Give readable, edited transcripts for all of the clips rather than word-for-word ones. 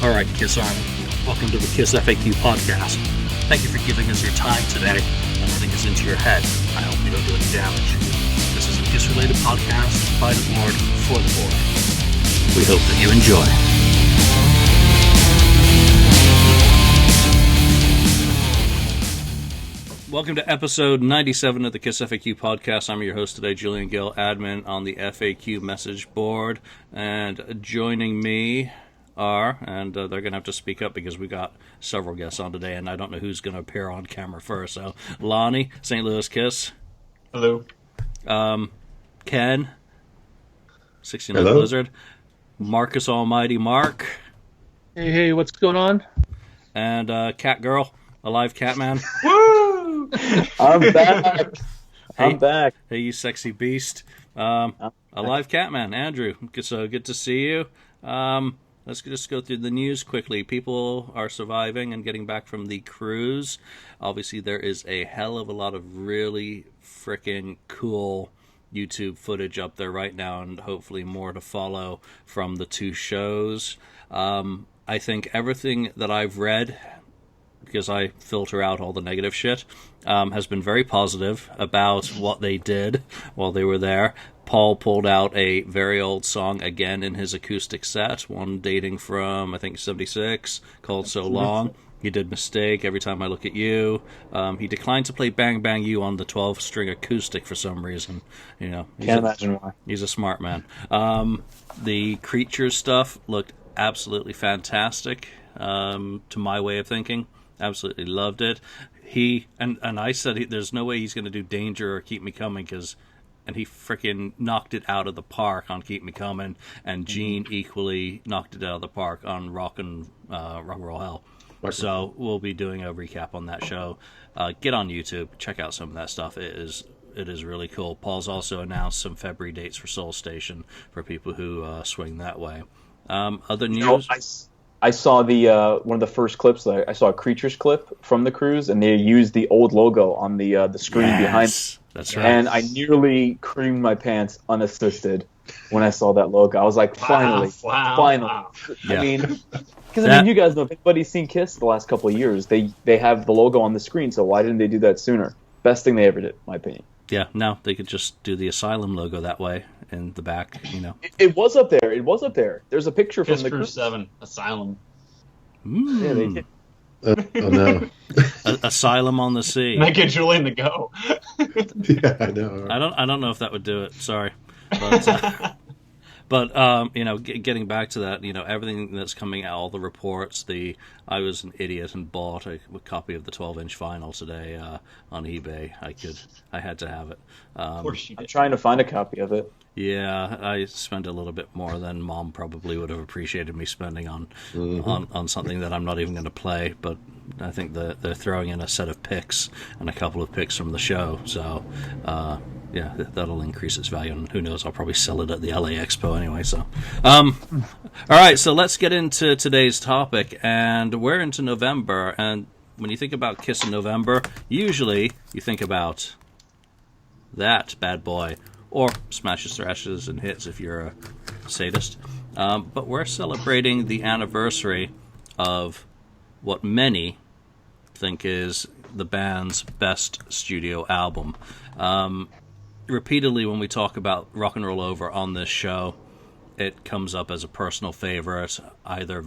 All right, Kiss Army, welcome to the KissFAQ Podcast. Thank you for giving us your time today and letting us into your head. I hope we don't do any damage. This is a Kiss-related podcast by the board, for the board. We hope that you enjoy. Welcome to episode 97 of the KissFAQ Podcast. I'm your host today, Julian Gill, admin on the FAQ message board. And joining me are, and they're going to have to speak up because we got several guests on today, and I don't know who's going to appear on camera first. So, Lonnie, St. Louis Kiss. Hello. Ken, 69 Hello. Blizzard. Marcus Almighty Mark. Hey, what's going on? And Cat Girl, Alivecatman. Woo! I'm back. Hey. I'm back. Hey, you sexy beast. Alivecatman, Andrew. So good to see you. Let's just go through the news quickly. People are surviving and getting back from the cruise. Obviously, there is a hell of a lot of really freaking cool YouTube footage up there right now, and hopefully more to follow from the two shows. I think everything that I've read, because I filter out all the negative shit, has been very positive about what they did while they were there. Paul pulled out a very old song again in his acoustic set, one dating from, I think, 76, called So Long. He did Mistake, Every Time I Look at You. He declined to play Bang Bang You on the 12-string acoustic for some reason. You know, Can't imagine why. He's a smart man. The Creatures stuff looked absolutely fantastic, to my way of thinking. Absolutely loved it. He and I said there's no way he's going to do Danger or Keep Me Coming, and he freaking knocked it out of the park on Keep Me Coming, and Gene equally knocked it out of the park on Rock and Roll Hell. So we'll be doing a recap on that show. Get on YouTube, check out some of that stuff. It is really cool. Paul's also announced some February dates for Soul Station for people who swing that way. Other news. I saw the one of the first clips. I saw a Creatures clip from the cruise, and they used the old logo on the screen behind. That's right. And I nearly creamed my pants unassisted when I saw that logo. I was like, finally. Wow. Yeah. I mean, because you guys know, if anybody's seen Kiss the last couple of years, they have the logo on the screen. So why didn't they do that sooner? Best thing they ever did, in my opinion. Yeah, no, they could just do the Asylum logo that way in the back, you know. It was up there. There's a picture Kiss from the Crew cruise. 7, Asylum. Yeah, they did. Oh no! Asylum on the Sea. Might get Julian to go. Yeah, I know. I don't know if that would do it. Sorry, but you know, getting back to that, you know, everything that's coming out, all the reports. I was an idiot and bought a copy of the 12-inch vinyl today on eBay. I had to have it. Of course you I'm did. trying to find a copy of it. Yeah, I spent a little bit more than Mom probably would have appreciated me spending on something that I'm not even going to play. But I think they're throwing in a set of picks and a couple of picks from the show. So, yeah, that'll increase its value. And who knows, I'll probably sell it at the LA Expo anyway. So, all right, so let's get into today's topic. And we're into November. And when you think about Kiss in November, usually you think about that bad boy. Or smashes, thrashes, and hits if you're a sadist. But we're celebrating the anniversary of what many think is the band's best studio album. Repeatedly, when we talk about Rock and Roll Over on this show, it comes up as a personal favorite, either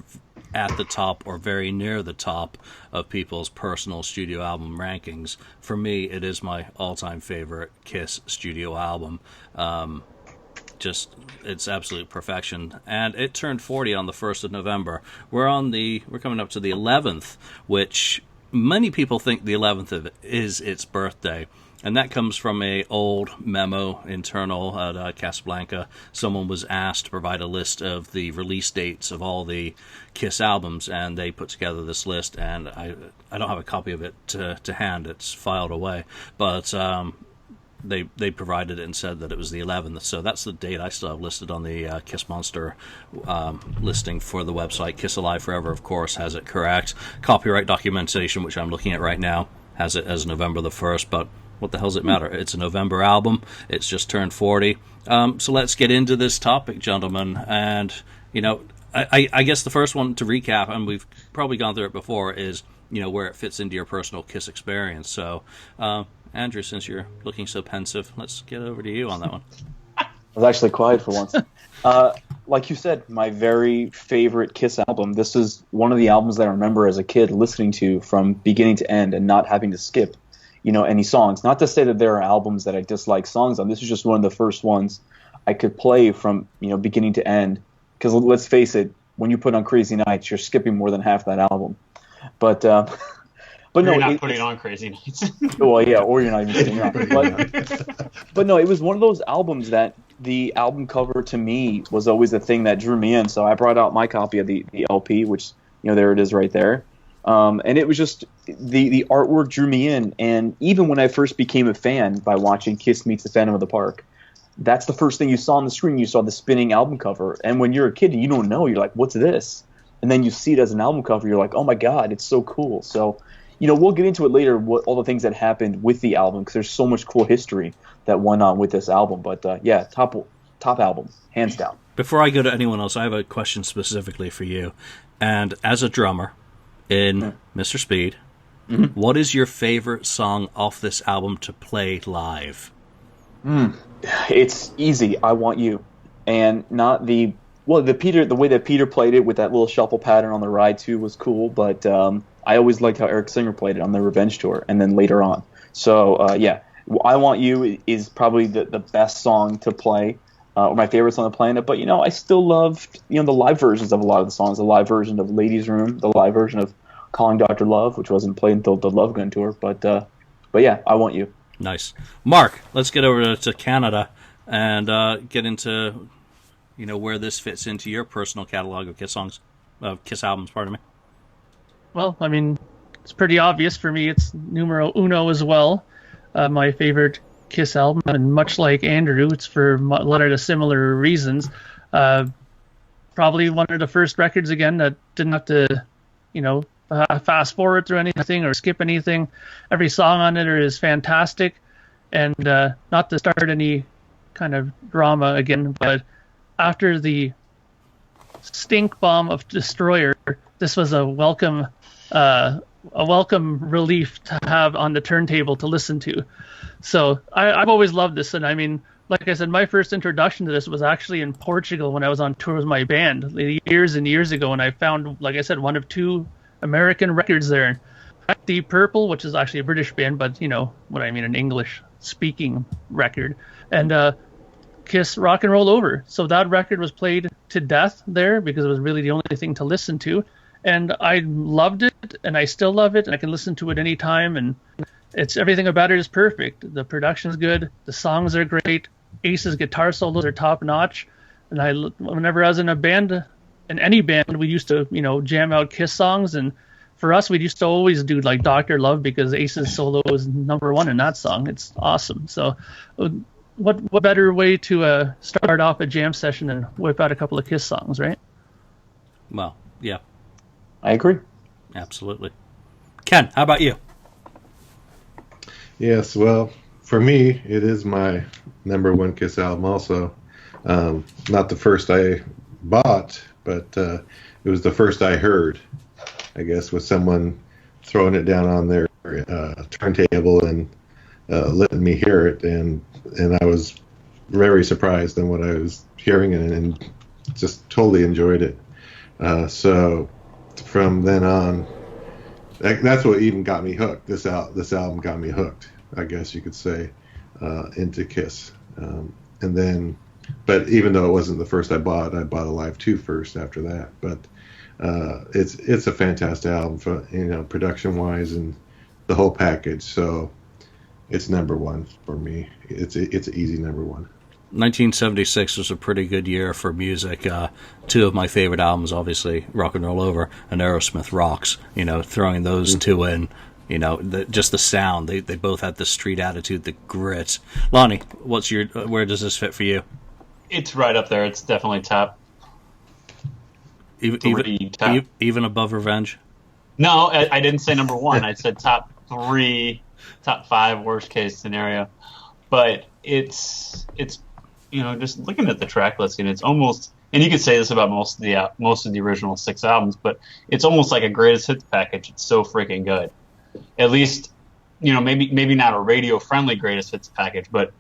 at the top or very near the top of people's personal studio album rankings. For me, it is my all-time favorite Kiss studio album. It's absolute perfection. And it turned 40 on the 1st of November. We're coming up to the 11th, which many people think the 11th is its birthday. And that comes from a old memo internal at Casablanca. Someone was asked to provide a list of the release dates of all the Kiss albums, and they put together this list. And I don't have a copy of it to hand; it's filed away. But they provided it and said that it was the 11th. So that's the date I still have listed on the Kiss Monster listing for the website. Kiss Alive Forever, of course, has it correct. Copyright documentation, which I'm looking at right now, has it as November the 1st, but what the hell does it matter? It's a November album. It's just turned 40. So let's get into this topic, gentlemen. And, you know, I guess the first one to recap, and we've probably gone through it before, is where it fits into your personal Kiss experience. So, Andrew, since you're looking so pensive, let's get over to you on that one. I was actually quiet for once. Like you said, my very favorite Kiss album. This is one of the albums that I remember as a kid listening to from beginning to end and not having to skip, any songs. Not to say that there are albums that I dislike songs on. This is just one of the first ones I could play from, beginning to end. Because let's face it, when you put on Crazy Nights, you're skipping more than half that album. But no, you're not putting on Crazy Nights. Well, yeah, or you're not even sitting on. But no, it was one of those albums that the album cover to me was always the thing that drew me in. So I brought out my copy of the LP, which there it is right there. And it was just the artwork drew me in. And even when I first became a fan by watching Kiss Meets the Phantom of the Park, that's the first thing you saw on the screen. You saw the spinning album cover. And when you're a kid, you don't know. You're like, what's this? And then you see it as an album cover. You're like, oh, my God, it's so cool. So, we'll get into it later, all the things that happened with the album, because there's so much cool history that went on with this album. But, yeah, top album, hands down. Before I go to anyone else, I have a question specifically for you. And as a drummer in Mr. Speed, what is your favorite song off this album to play live? It's easy. I Want You. And not the way that Peter played it with that little shuffle pattern on the ride too was cool, but I always liked how Eric Singer played it on the Revenge tour and then later on. So yeah, I Want You is probably the best song to play, or my favorite song to play in it. But I still loved the live versions of a lot of the songs. The live version of Ladies Room, the live version of Calling Dr. Love, which wasn't played until the Love Gun tour. But yeah, I Want You. Nice. Mark, let's get over to Canada and get into where this fits into your personal catalog of Kiss albums, pardon me. Well, I mean, it's pretty obvious for me. It's numero uno as well. My favorite Kiss album, and much like Andrew, it's for a lot of similar reasons. Probably one of the first records again that didn't have to, fast forward through anything or skip anything. Every song on it is fantastic, and not to start any kind of drama again, but after the stink bomb of Destroyer, this was a welcome relief to have on the turntable to listen to. So I've always loved this, and I mean, like I said, my first introduction to this was actually in Portugal when I was on tour with my band years and years ago, and I found, like I said, one of two American records there. Deep Purple, which is actually a British band, but what I mean, an English-speaking record, and Kiss Rock and Roll Over. So that record was played to death there because it was really the only thing to listen to. And I loved it, and I still love it, and I can listen to it anytime, and everything about it is perfect. The production's good, the songs are great, Ace's guitar solos are top-notch, and whenever I was in a band, in any band, we used to, jam out Kiss songs, and for us, we used to always do, like, Dr. Love, because Ace's solo is number one in that song. It's awesome. So what better way to start off a jam session and whip out a couple of Kiss songs, right? Well, yeah. I agree. Absolutely. Ken, how about you? Yes, well, for me, it is my number one Kiss album also. Not the first I bought, but it was the first I heard, I guess, with someone throwing it down on their turntable and letting me hear it. And I was very surprised in what I was hearing and just totally enjoyed it. So from then on, that's what even got me hooked. This album got me hooked, I guess you could say, into Kiss. And then, but even though it wasn't the first I bought Alive 2 first after that. But it's a fantastic album, for production wise and the whole package. So it's number one for me. It's an easy number one. 1976 was a pretty good year for music. Two of my favorite albums, obviously, Rock and Roll Over and Aerosmith Rocks. Throwing those two in, just the sound. They both had the street attitude, the grit. Lonnie, where does this fit for you? It's right up there. It's definitely top. Even above Revenge? No, I didn't say number one. I said top 3, top 5, worst case scenario. But it's just looking at the track listing, it's almost, and you could say this about most of the original 6 albums, but it's almost like a greatest hits package. It's so freaking good. At least, maybe not a radio friendly greatest hits package, but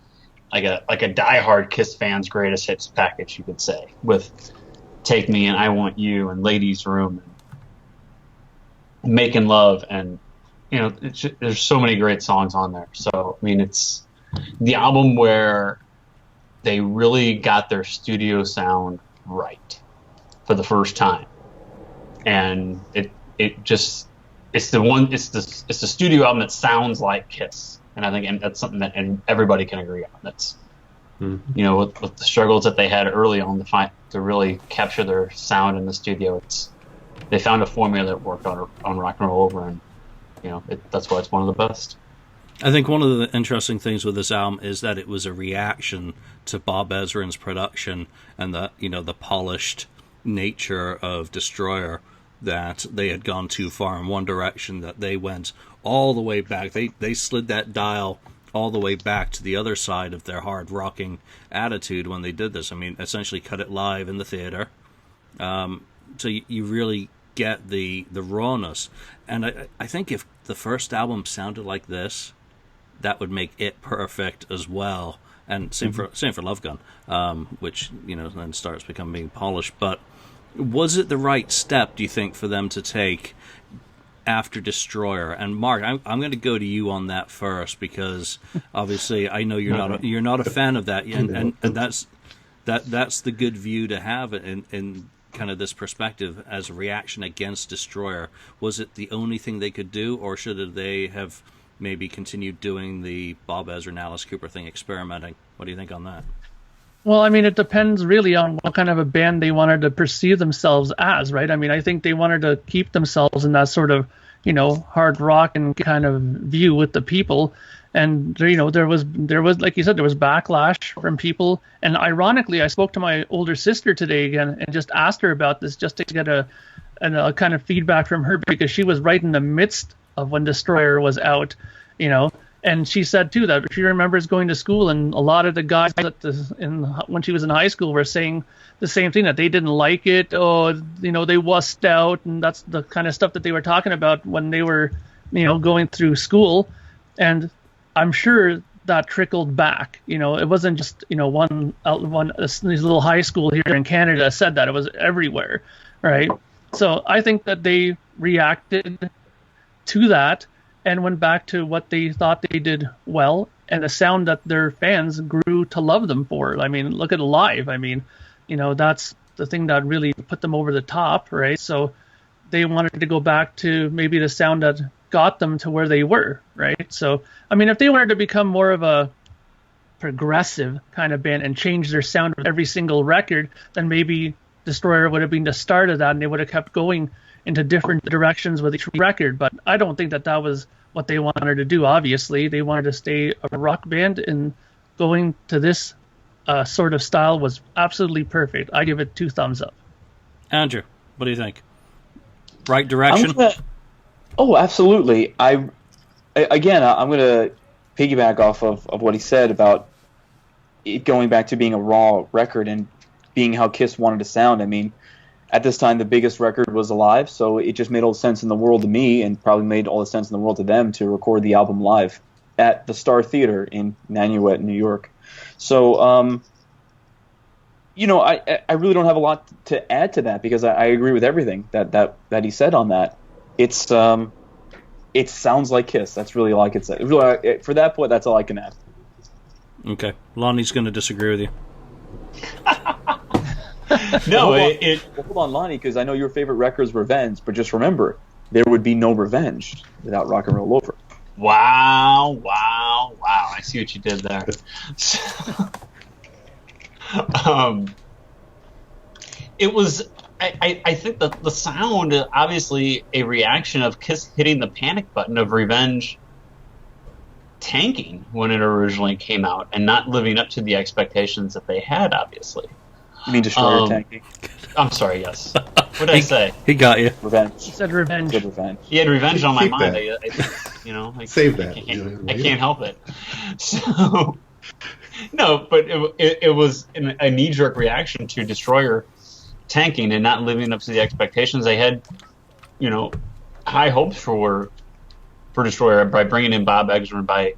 like a diehard Kiss fans greatest hits package, you could say, with Take Me and I Want You and Ladies Room and Making Love, and there's so many great songs on there. So I mean, it's the album where they really got their studio sound right for the first time, and it's the studio album that sounds like Kiss, and I think that's something that everybody can agree on. That's with the struggles that they had early on to really capture their sound in the studio, they found a formula that worked on Rock and Roll Over, and that's why it's one of the best. I think one of the interesting things with this album is that it was a reaction to Bob Ezrin's production and the polished nature of Destroyer, that they had gone too far in one direction, that they went all the way back. They slid that dial all the way back to the other side of their hard rocking attitude when they did this. I mean, essentially cut it live in the theater. So you really get the rawness. And I think if the first album sounded like this, that would make it perfect as well. And same for Love Gun, which then starts becoming polished. But was it the right step, do you think, for them to take after Destroyer? And Mark, I'm going to go to you on that first, because obviously I know you're not a fan of that, and that's the good view to have in kind of this perspective as a reaction against Destroyer. Was it the only thing they could do, or should they have maybe continued doing the Bob Ezrin, Alice Cooper thing, experimenting? What do you think on that? Well, I mean, it depends really on what kind of a band they wanted to perceive themselves as, right? I mean, I think they wanted to keep themselves in that sort of, hard rock and kind of view with the people. And, there was, like you said, there was backlash from people. And ironically, I spoke to my older sister today again and just asked her about this, just to get a kind of feedback from her, because she was right in the midst of when Destroyer was out, And she said, too, that she remembers going to school, and a lot of the guys when she was in high school were saying the same thing, that they didn't like it. Oh, they wussed out, and that's the kind of stuff that they were talking about when they were, going through school. And I'm sure that trickled back. It wasn't just, this little high school here in Canada said that. It was everywhere, right? So I think that they reacted to that and went back to what they thought they did well, and the sound that their fans grew to love them for. I mean, look at Alive. I mean, that's the thing that really put them over the top, right? So they wanted to go back to maybe the sound that got them to where they were, right? So, I mean, if they wanted to become more of a progressive kind of band and change their sound with every single record, then maybe Destroyer would have been the start of that, and they would have kept going into different directions with each record. But I don't think that was what they wanted to do. Obviously, they wanted to stay a rock band, and going to this sort of style was absolutely perfect. I give it 2 thumbs up. Andrew, what do you think? Right direction? Oh, absolutely. I'm going to piggyback off of what he said about it going back to being a raw record and being how Kiss wanted to sound. I mean, at this time, the biggest record was Alive, so it just made all the sense in the world to me, and probably made all the sense in the world to them, to record the album live at the Star Theater in Nanuet, New York. So, I really don't have a lot to add to that, because I agree with everything that he said on that. It sounds like Kiss. That's really all I can say. Really, for that point, that's all I can add. Okay. Lonnie's going to disagree with you. No, hold on, Lonnie, because I know your favorite record is Revenge, but just remember, there would be no Revenge without Rock and Roll Over. Wow. I see what you did there. It was, I think that the sound, obviously a reaction of Kiss hitting the panic button of Revenge tanking when it originally came out, and not living up to the expectations that they had, obviously. You mean Destroyer tanking? I'm sorry, yes. What did I say? He got you. Revenge. He said Revenge. He said Revenge. He had Revenge on my Keep mind. that. I Save that. I can't help it. So, No, but it was a knee-jerk reaction to Destroyer tanking and not living up to the expectations they had. High hopes for Destroyer by bringing in Bob Ezrin, by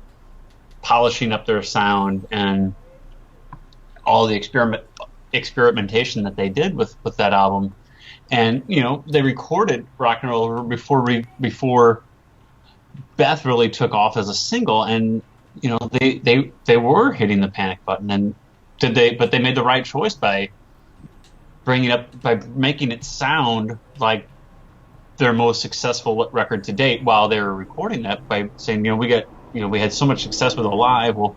polishing up their sound and all the experimentation that they did with that album. And they recorded Rock and Roll Over before Beth really took off as a single, and they were hitting the panic button, and but they made the right choice by making it sound like their most successful record to date while they were recording that, by saying we had so much success with Alive. Well,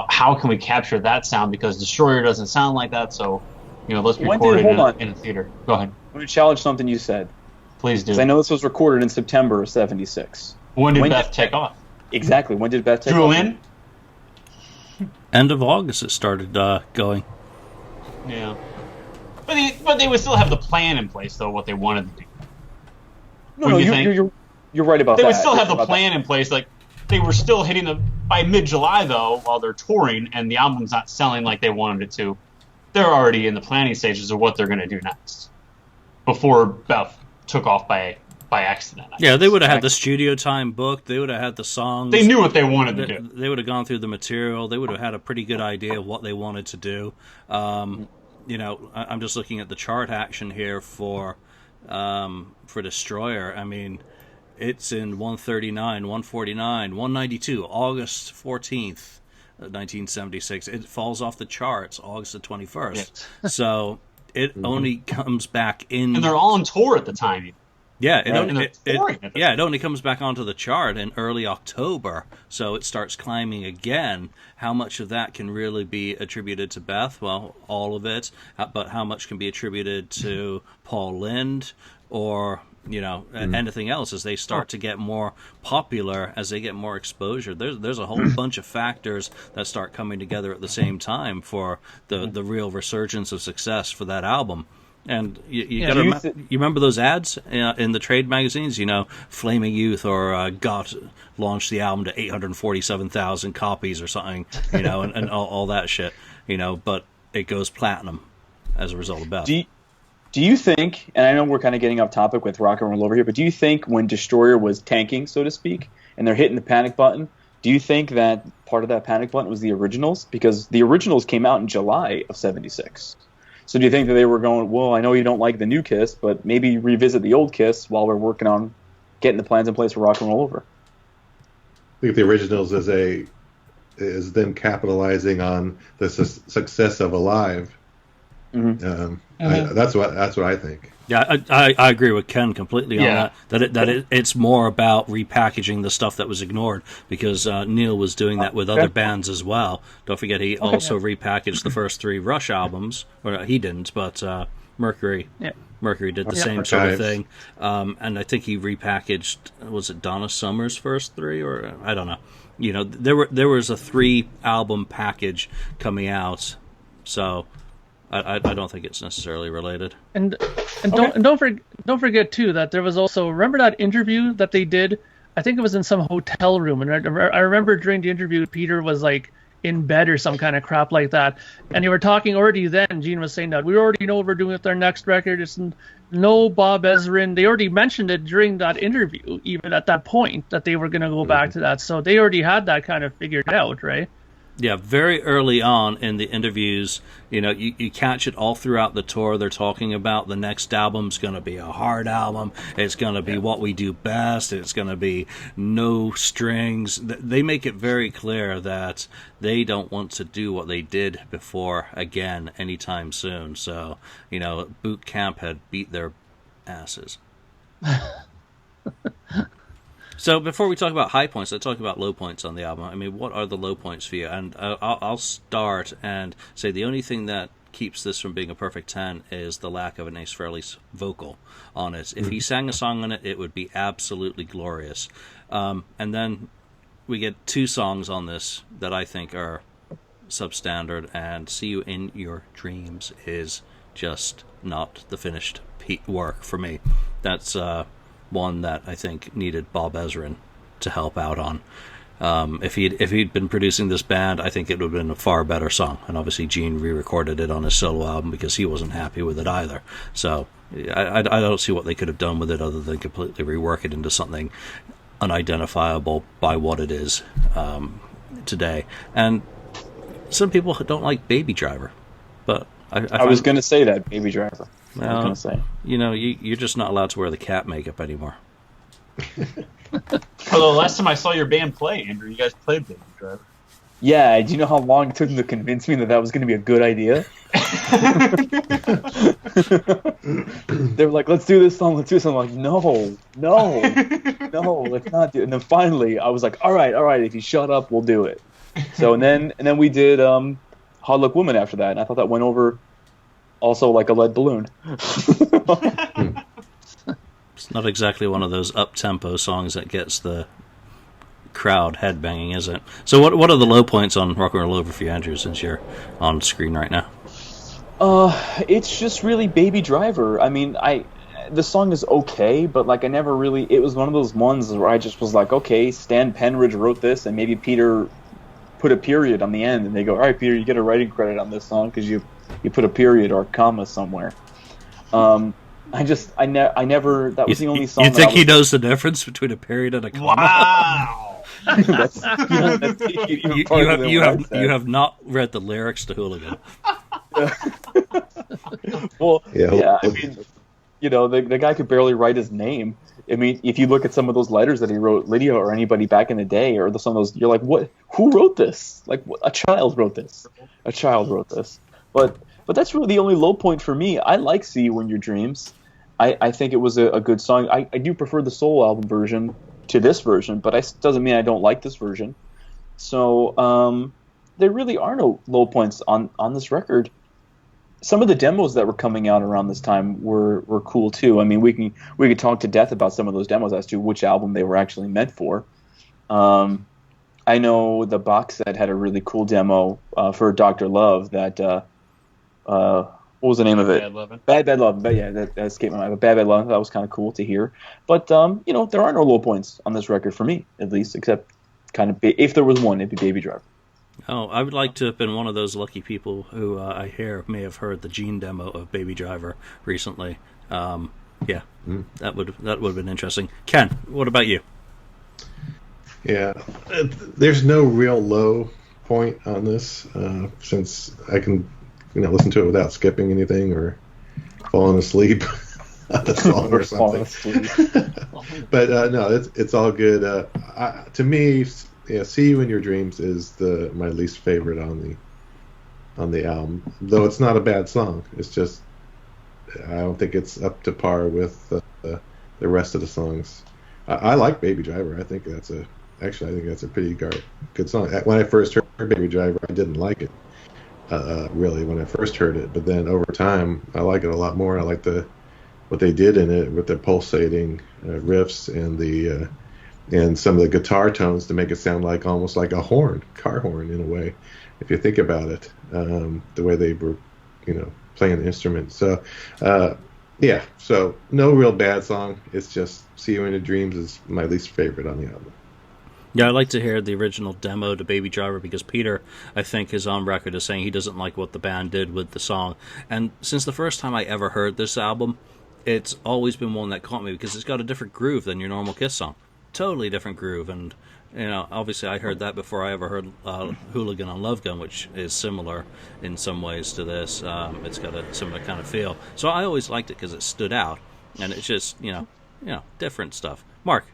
how can we capture that sound, because Destroyer doesn't sound like that, so let's record it in a theater. Go ahead. I'm going to challenge something you said. Please do. Because I know this was recorded in September of '76. When did Beth take off? Exactly. When did Beth take off? Julian? End of August it started going. Yeah. But they would still have the plan in place, though, what they wanted to do. No, you're right about that. They would still have the plan in place. Like, they were still hitting by mid-July, though, while they're touring, and the album's not selling like they wanted it to. They're already in the planning stages of what they're going to do next, before Beth took off by accident. Yeah, they would have had the studio time booked. They would have had the songs. They knew what they wanted to do. They would have gone through the material. They would have had a pretty good idea of what they wanted to do. I'm just looking at the chart action here for Destroyer. I mean, it's in 139, 149, 192, August 14th, 1976. It falls off the charts August the 21st. Yeah. So it only comes back in... And they're all on tour at the time. Yeah, it only comes back onto the chart in early October, so it starts climbing again. How much of that can really be attributed to Beth? Well, all of it, but how much can be attributed to Paul Lynde or anything else as they start to get more popular, as they get more exposure? There's a whole bunch of factors that start coming together at the same time for the real resurgence of success for that album. And you remember those ads in the trade magazines? Flaming Youth or Got launched the album to 847,000 copies or something, and all that shit, but it goes platinum as a result of Beth. Do you think, and I know we're kind of getting off topic with Rock and Roll Over here, but do you think when Destroyer was tanking, so to speak, and they're hitting the panic button, do you think that part of that panic button was the originals? Because the originals came out in July of '76. So do you think that they were going, well, I know you don't like the new Kiss, but maybe revisit the old Kiss while we're working on getting the plans in place for Rock and Roll Over? I think the originals is them capitalizing on the success of Alive. Mm-hmm. That's what I think. Yeah, I agree with Ken completely on that. It's more about repackaging the stuff that was ignored, because Neil was doing that with other bands as well. Don't forget, he also repackaged the first 3 Rush albums. Or he didn't, but Mercury did the same sort of thing. And I think he repackaged, was it Donna Summer's first 3, or I don't know. There was a 3-album package coming out, so I don't think it's necessarily related. And don't forget too that there was also, remember that interview that they did? I think it was in some hotel room, and I remember during the interview Peter was like in bed or some kind of crap like that, and they were talking already then. Gene was saying that we already know what we're doing with our next record. It's no Bob Ezrin. They already mentioned it during that interview, even at that point, that they were going to go back to that. So they already had that kind of figured out, right? Yeah, very early on in the interviews, you catch it all throughout the tour. They're talking about the next album's going to be a hard album. It's going to be what we do best. It's going to be no strings. They make it very clear that they don't want to do what they did before again anytime soon. So, boot camp had beat their asses. So before we talk about high points, let's talk about low points on the album. I mean, what are the low points for you? And I'll start and say the only thing that keeps this from being a perfect 10 is the lack of an Ace Frehley's vocal on it. If he sang a song on it, it would be absolutely glorious. And then we get 2 songs on this that I think are substandard, and See You in Your Dreams is just not the finished work for me. That's one that I think needed Bob Ezrin to help out on. If he'd been producing this band, I think it would have been a far better song. And obviously Gene re-recorded it on his solo album because he wasn't happy with it either. So I don't see what they could have done with it other than completely rework it into something unidentifiable by what it is today. And some people don't like Baby Driver, but I was going to say that, Baby Driver. Well, I was going to say. You know, you're just not allowed to wear the cat makeup anymore. Although last time I saw your band play, Andrew, you guys played Baby Driver. Yeah, do you know how long it took them to convince me that was going to be a good idea? They were like, let's do this song, I'm like, no, let's not do it. And then finally, I was like, all right, if you shut up, we'll do it. So, and then we did Hot Luck Woman after that, and I thought that went over also like a lead balloon. It's not exactly one of those up-tempo songs that gets the crowd headbanging, is it? So what are the low points on Rock and Roll Over for you, Andrew, since you're on screen right now? It's just really Baby Driver. I mean, the song is okay, but like I never really, it was one of those ones where I just was like, okay, Stan Penridge wrote this, and maybe Peter put a period on the end, and they go, all right, Peter, you get a writing credit on this song because you put a period or a comma somewhere. I never. That was the only song. You think he knows the difference between a period and a comma? Wow. You have not read the lyrics to Hooligan. Well, yeah. I mean, you know, the guy could barely write his name. I mean, if you look at some of those letters that he wrote, Lydia or anybody back in the day, or some of those, you're like, what? Who wrote this? Like, a child wrote this. But that's really the only low point for me. I like "See You in Your Dreams." I think it was a good song. I do prefer the solo album version to this version, but doesn't mean I don't like this version. So there really are no low points on this record. Some of the demos that were coming out around this time were cool too. I mean, we could talk to death about some of those demos as to which album they were actually meant for. I know the box set had a really cool demo for Dr. Love that what was the name of it? Bad Love. But yeah, that escaped my mind. But Bad Love, that was kind of cool to hear. But you know, there are no low points on this record for me, at least, except kind of if there was one, it'd be Baby Driver. Oh, I would like to have been one of those lucky people who I hear may have heard the Gene demo of Baby Driver recently. That would have been interesting. Ken, what about you? Yeah, there's no real low point on this since I can listen to it without skipping anything or falling asleep on the song or something. But no, it's all good. To me, "See You in Your Dreams" is my least favorite on the album. Though it's not a bad song. It's just I don't think it's up to par with the rest of the songs. I like "Baby Driver." I think that's a pretty good song. When I first heard "Baby Driver," I didn't like it. Really, when I first heard it, but then over time, I like it a lot more. I like what they did in it with the pulsating riffs and some of the guitar tones to make it sound like almost like a car horn in a way, if you think about it, the way they were, playing the instrument. So, so no real bad song. It's just "See You in Your Dreams" is my least favorite on the album. Yeah, I'd like to hear the original demo to Baby Driver because Peter, I think, is on record as saying he doesn't like what the band did with the song. And since the first time I ever heard this album, it's always been one that caught me because it's got a different groove than your normal Kiss song. Totally different groove. And, obviously I heard that before I ever heard Hooligan on Love Gun, which is similar in some ways to this. It's got a similar kind of feel. So I always liked it because it stood out. And it's just, different stuff. Mark.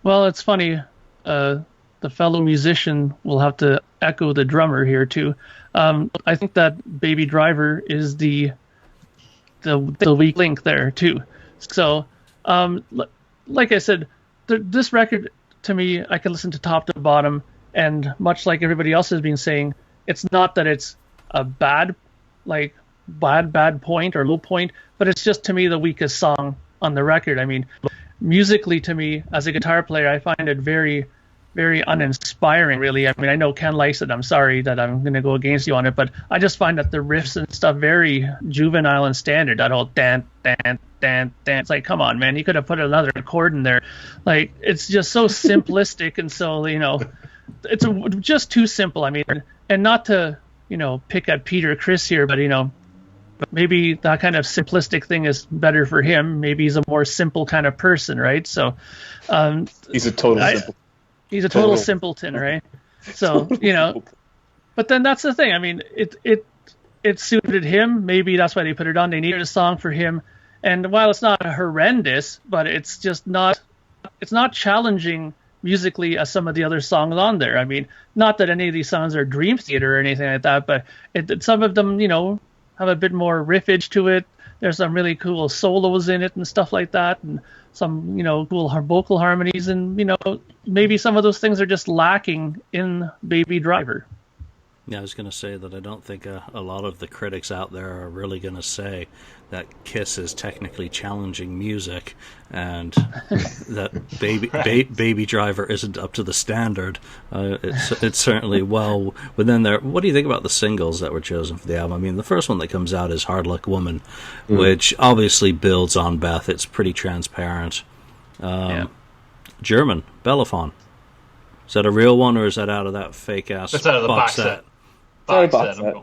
Well, it's funny. The fellow musician will have to echo the drummer here too. I think that "Baby Driver" is the weak link there too. So, like I said, this record to me, I can listen to top to bottom, and much like everybody else has been saying, it's not that it's a bad point or low point, but it's just to me the weakest song on the record. I mean, musically, to me, as a guitar player, I find it very, very uninspiring, really. I mean, I know Ken likes it. I'm sorry that I'm going to go against you on it, but I just find that the riffs and stuff very juvenile and standard. That whole dan, dan, dan, dan. It's like, come on, man, you could have put another chord in there. Like, it's just so simplistic, and so, it's just too simple. I mean, and not to, pick at Peter Criss here, but, maybe that kind of simplistic thing is better for him. Maybe he's a more simple kind of person, right? So he's a total he's a total simpleton, right? So, but then that's the thing. I mean, it suited him. Maybe that's why they put it on. They needed a song for him. And while it's not horrendous, but it's just not challenging musically as some of the other songs on there. I mean, not that any of these songs are Dream Theater or anything like that, but some of them, have a bit more riffage to it. There's some really cool solos in it and stuff like that, and some, cool vocal harmonies, and, maybe some of those things are just lacking in Baby Driver. Yeah, I was going to say that I don't think a lot of the critics out there are really going to say that Kiss is technically challenging music and that Baby Driver isn't up to the standard. It's certainly well within there. What do you think about the singles that were chosen for the album? I mean, the first one that comes out is Hard Luck Woman, which obviously builds on Beth. It's pretty transparent. German, Bellefonte. Is that a real one, or is that out of that fake-ass That's out of the box set? Box set.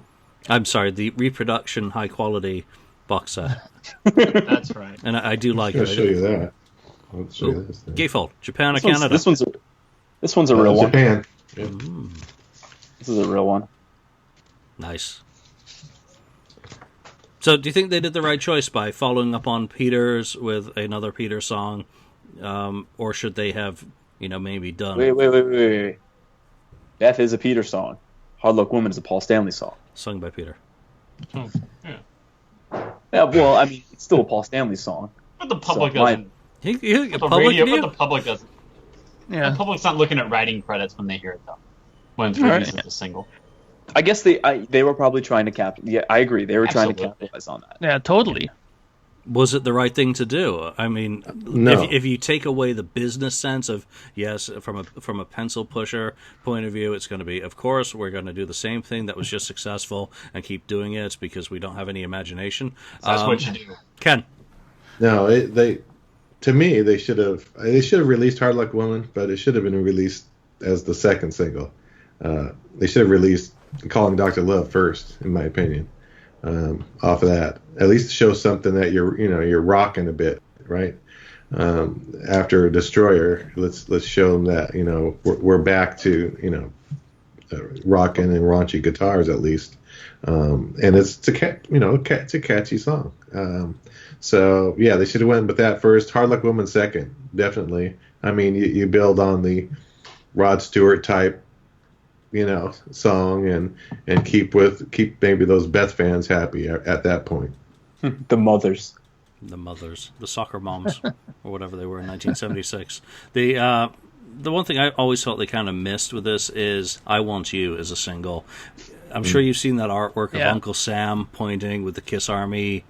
I'm sorry, the reproduction high-quality box set. That's right. And I do like I'll it. show you that. I'll show you this thing. Gatefold, Japan or Canada? This one's a real one. Japan. Yeah. This is a real one. Nice. So do you think they did the right choice by following up on Peter's with another Peter song? Or should they have, maybe done... Wait. Beth is a Peter song. Hard Luck Woman is a Paul Stanley song. Sung by Peter. Yeah, well, I mean, it's still a Paul Stanley song. But the public doesn't. The public doesn't. Yeah. The public's not looking at writing credits when they hear it, though. When it's released as a single. I guess they were probably trying to capitalize. Yeah, I agree. They were trying to capitalize on that. Yeah, totally. Was it the right thing to do? I mean, No. if you take away the business sense of, yes, from a pencil pusher point of view, it's going to be, of course, we're going to do the same thing that was just successful and keep doing it because we don't have any imagination. That's what you do. Ken? No, to me, they should have released Hard Luck Woman, but it should have been released as the second single. They should have released Calling Dr. Love first, in my opinion. Off of that, at least show something that you're rocking a bit, right? After Destroyer, let's show them that we're back to rocking and raunchy guitars at least, and it's a catchy song. So yeah, they should have went with that first. Hard Luck Woman second, definitely. I mean, you build on the Rod Stewart type song and keep maybe those Beth fans happy at that point. The mothers, the soccer moms, or whatever they were in 1976. The one thing I always felt they kind of missed with this is I Want You as a single. I'm sure you've seen that artwork of Uncle Sam pointing with the Kiss Army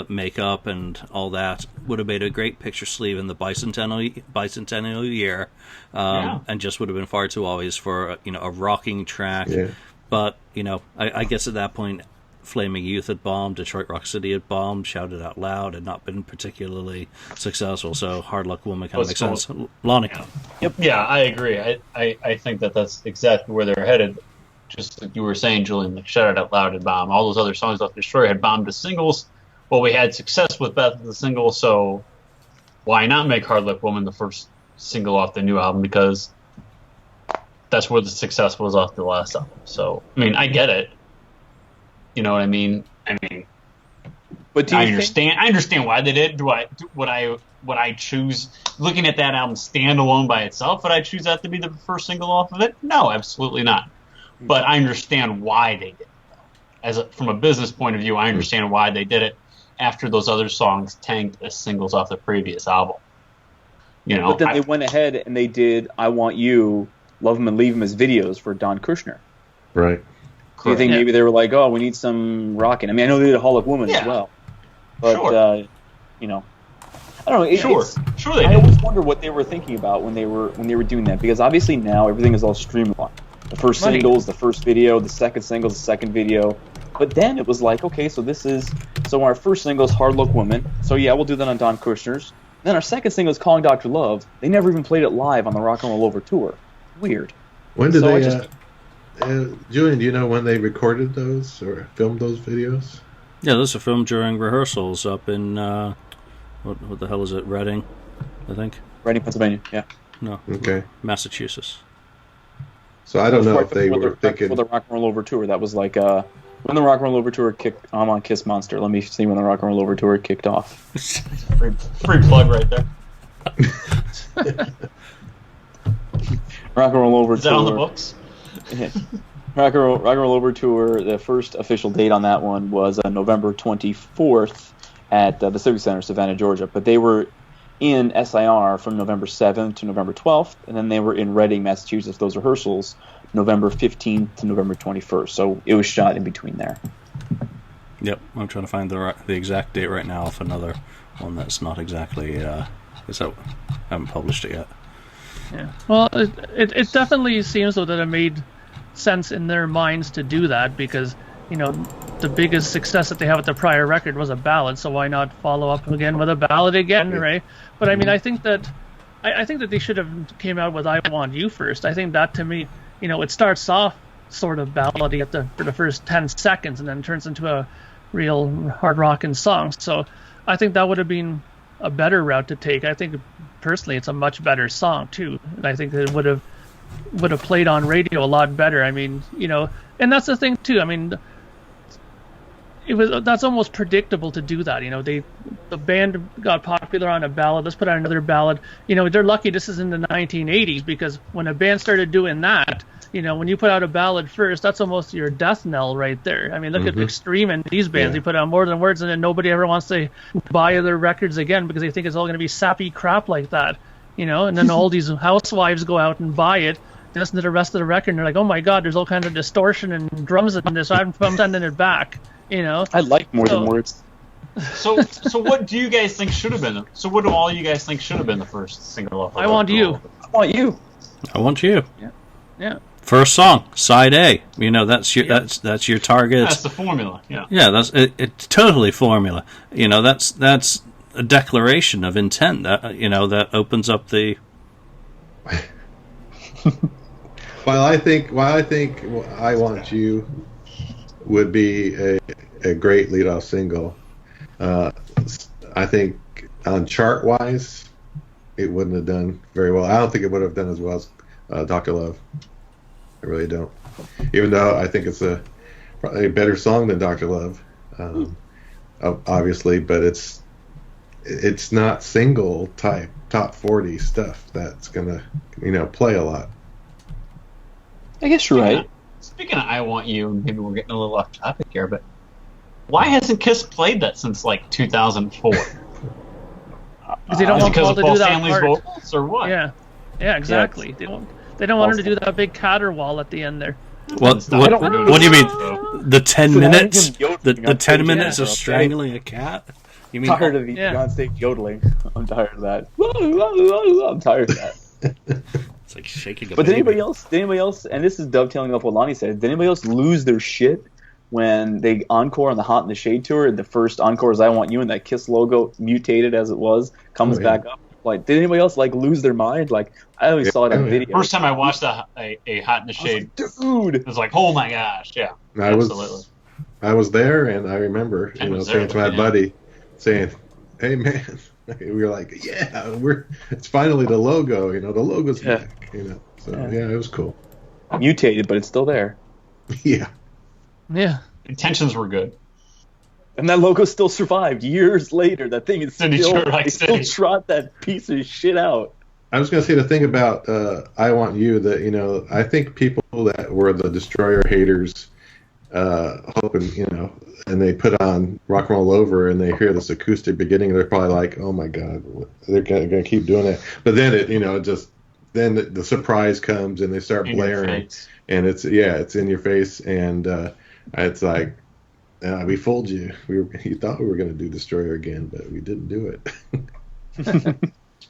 makeup and all that. Would have made a great picture sleeve in the bicentennial year, and just would have been far too obvious for a rocking track. Yeah. But I guess at that point, Flaming Youth had bombed, Detroit Rock City had bombed, Shouted Out Loud had not been particularly successful. So Hard Luck Woman kind of makes sense. Lonnie. Yep. Yeah, I agree. I think that's exactly where they're headed. Just like you were saying, Julian, like Shout It Out Loud had bombed. All those other songs off Destroyer had bombed as singles. Well, we had success with Beth as a single, so why not make Hard Luck Woman the first single off the new album? Because that's where the success was off the last album. So, I mean, I get it. You know what I mean? But do you I understand why they did. Would I choose, looking at that album standalone by itself, would I choose that to be the first single off of it? No, absolutely not. But I understand why they did it. From a business point of view, I understand why they did it after those other songs tanked as singles off the previous album. But then they went ahead and they did I Want You, Love 'Em and Leave 'Em as videos for Don Kirshner. Right. Do you think maybe they were like, oh, we need some rocking? I mean, I know they did a Hard Luck Woman as well. But, I don't know. Sure they did. I always wonder what they were thinking about when they were doing that, because obviously now everything is all streamlined. The first single is the first video, the second single is the second video. But then it was like, okay, so this is So our first single is Hard Luck Woman. So yeah, we'll do that on Don Kushner's. Then our second single is Calling Dr. Love. They never even played it live on the Rock and Roll Over tour. Weird. When did Julian, do you know when they recorded those or filmed those videos? Yeah, those are filmed during rehearsals up in, what the hell is it, Reading, I think? Reading, Pennsylvania, yeah. No, okay. Massachusetts. So I don't know if they were thinking... For the Rock and Roll Over tour, that was like, when the Rock and Roll Over tour kicked... I'm on Kiss Monster. Let me see when the Rock and Roll Over tour kicked off. Free plug right there. Rock and Roll Over Is tour. that on the books? Rock and Roll Over tour, the first official date on that one was November 24th at the Civic Center, Savannah, Georgia. But they were in SIR from November 7th to November 12th, and then they were in Reading, Massachusetts, those rehearsals, November 15th to November 21st. So it was shot in between there. Yep, I'm trying to find the exact date right now of another one that's not exactly... I haven't published it yet. Yeah. Well, it definitely seems though that it made sense in their minds to do that because, you know, the biggest success that they have with the prior record was a ballad, so why not follow up again with a ballad again, right? But I mean, I think that they should have came out with I Want You first. I think that, to me, you know, it starts off sort of ballady for the first 10 seconds and then turns into a real hard rockin' song. So I think that would have been a better route to take. I think personally it's a much better song too, and I think that it would have played on radio a lot better. I mean, you know, and that's the thing too. I mean, that's almost predictable to do that. You know, the band got popular on a ballad. Let's put out another ballad. You know, they're lucky this is in the 1980s because when a band started doing that, you know, when you put out a ballad first, that's almost your death knell right there. I mean, look at Extreme and these bands. They put out More Than Words, and then nobody ever wants to buy their records again because they think it's all going to be sappy crap like that, you know. And then all these housewives go out and buy it, listen to the rest of the record, and they're like, oh my God, there's all kinds of distortion and drums in this. I'm sending it back, you know. I like More Than Words. So what do you guys think should have been? So what do all you guys think should have been the first single off? I Want You. I Want You. I Want You. Yeah. First song, side A. You know, that's your that's your target. That's the formula. Yeah. Yeah, it's totally formula. You know, that's a declaration of intent. That that opens up the. Well, I think I Want You would be a great leadoff single. I think on chart wise, it wouldn't have done very well. I don't think it would have done as well as Dr. Love. I really don't. Even though I think it's probably a better song than Dr. Love, obviously, but it's not single type top 40 stuff that's gonna play a lot. I guess you're right. Speaking of I Want You, maybe we're getting a little off topic here, but why hasn't Kiss played that since like 2004? Because they don't want Paul to do that Stanley's part. vocals, or what? Yeah, exactly. They don't want him to do that big caterwaul at the end there. What do you mean? The 10 minutes? The 10 minutes of strangling a cat? You mean tired of the on-stage yodeling? I'm tired of that. I'm tired of that. It's like shaking a But baby. did anybody else, and this is dovetailing off what Lonnie said, did anybody else lose their shit when they encore on the Hot in the Shade tour, and the first encore is I Want You, and that Kiss logo, mutated as it was, comes back up? Like, did anybody else like lose their mind? Like, I only saw it on video. First time I watched a Hot in the Shade, dude, it was like, oh my gosh, yeah, absolutely. I was there, and I remember saying to my buddy, saying, "Hey man," we were like, "Yeah, it's finally the logo. The logo's back. So it was cool. Mutated, but it's still there. Yeah. Intentions were good. And that logo still survived years later. That thing is still trot that piece of shit out. I was going to say the thing about I Want You, that, I think people that were the Destroyer haters, hoping, and they put on Rock and Roll Over and they hear this acoustic beginning, they're probably like, oh my God, they're going to keep doing it. But then then the surprise comes and they start blaring, and it's in your face, and it's like, we fooled you. You thought we were going to do Destroyer again, but we didn't do it.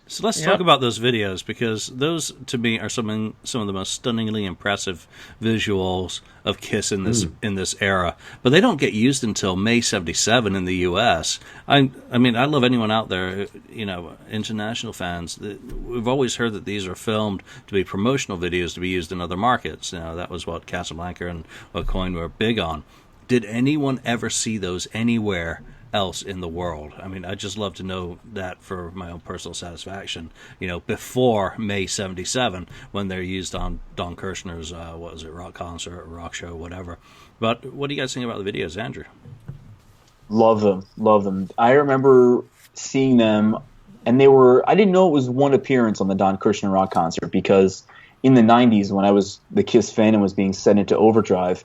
So let's talk about those videos, because those, to me, are some of the most stunningly impressive visuals of Kiss in this era. But they don't get used until May '77 in the U.S. I mean, I love anyone out there, international fans. We've always heard that these are filmed to be promotional videos to be used in other markets. That was what Casablanca and what Coin were big on. Did anyone ever see those anywhere else in the world? I mean, I'd just love to know that for my own personal satisfaction, before May '77, when they're used on Don Kirshner's, rock concert, or rock show, whatever. But what do you guys think about the videos, Andrew? Love them. I remember seeing them, and I didn't know it was one appearance on the Don Kirshner rock concert, because in the 90s, when the Kiss fandom was being set into overdrive,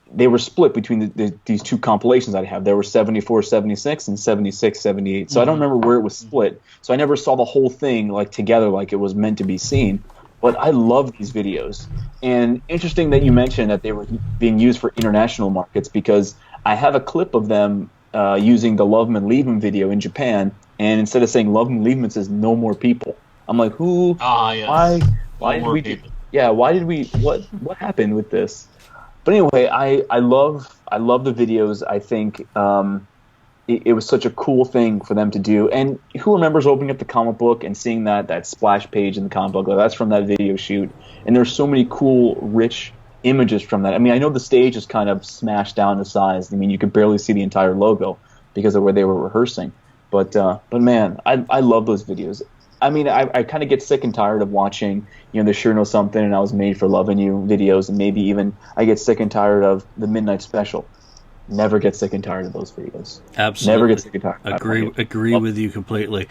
they were split between these two compilations I have. There were 74, 76 and 76, 78. So I don't remember where it was split. So I never saw the whole thing together like it was meant to be seen. But I love these videos. And interesting that you mentioned that they were being used for international markets, because I have a clip of them using the Love 'Em and Leave 'Em video in Japan. And instead of saying Love 'Em and Leave 'Em, it says No More People. I'm like, who? Yes. Why did we? Yeah, why did we? What happened with this? But anyway, I love the videos. I think it was such a cool thing for them to do. And who remembers opening up the comic book and seeing that splash page in the comic book? That's from that video shoot. And there's so many cool, rich images from that. I mean, I know the stage is kind of smashed down to size. I mean, you could barely see the entire logo because of where they were rehearsing. But man, I love those videos. I mean, I kind of get sick and tired of watching, the Sure Know Something and I Was Made for Loving You videos, and maybe even I get sick and tired of the Midnight Special. Never get sick and tired of those videos. Absolutely. Never get sick and tired. Agree with you completely.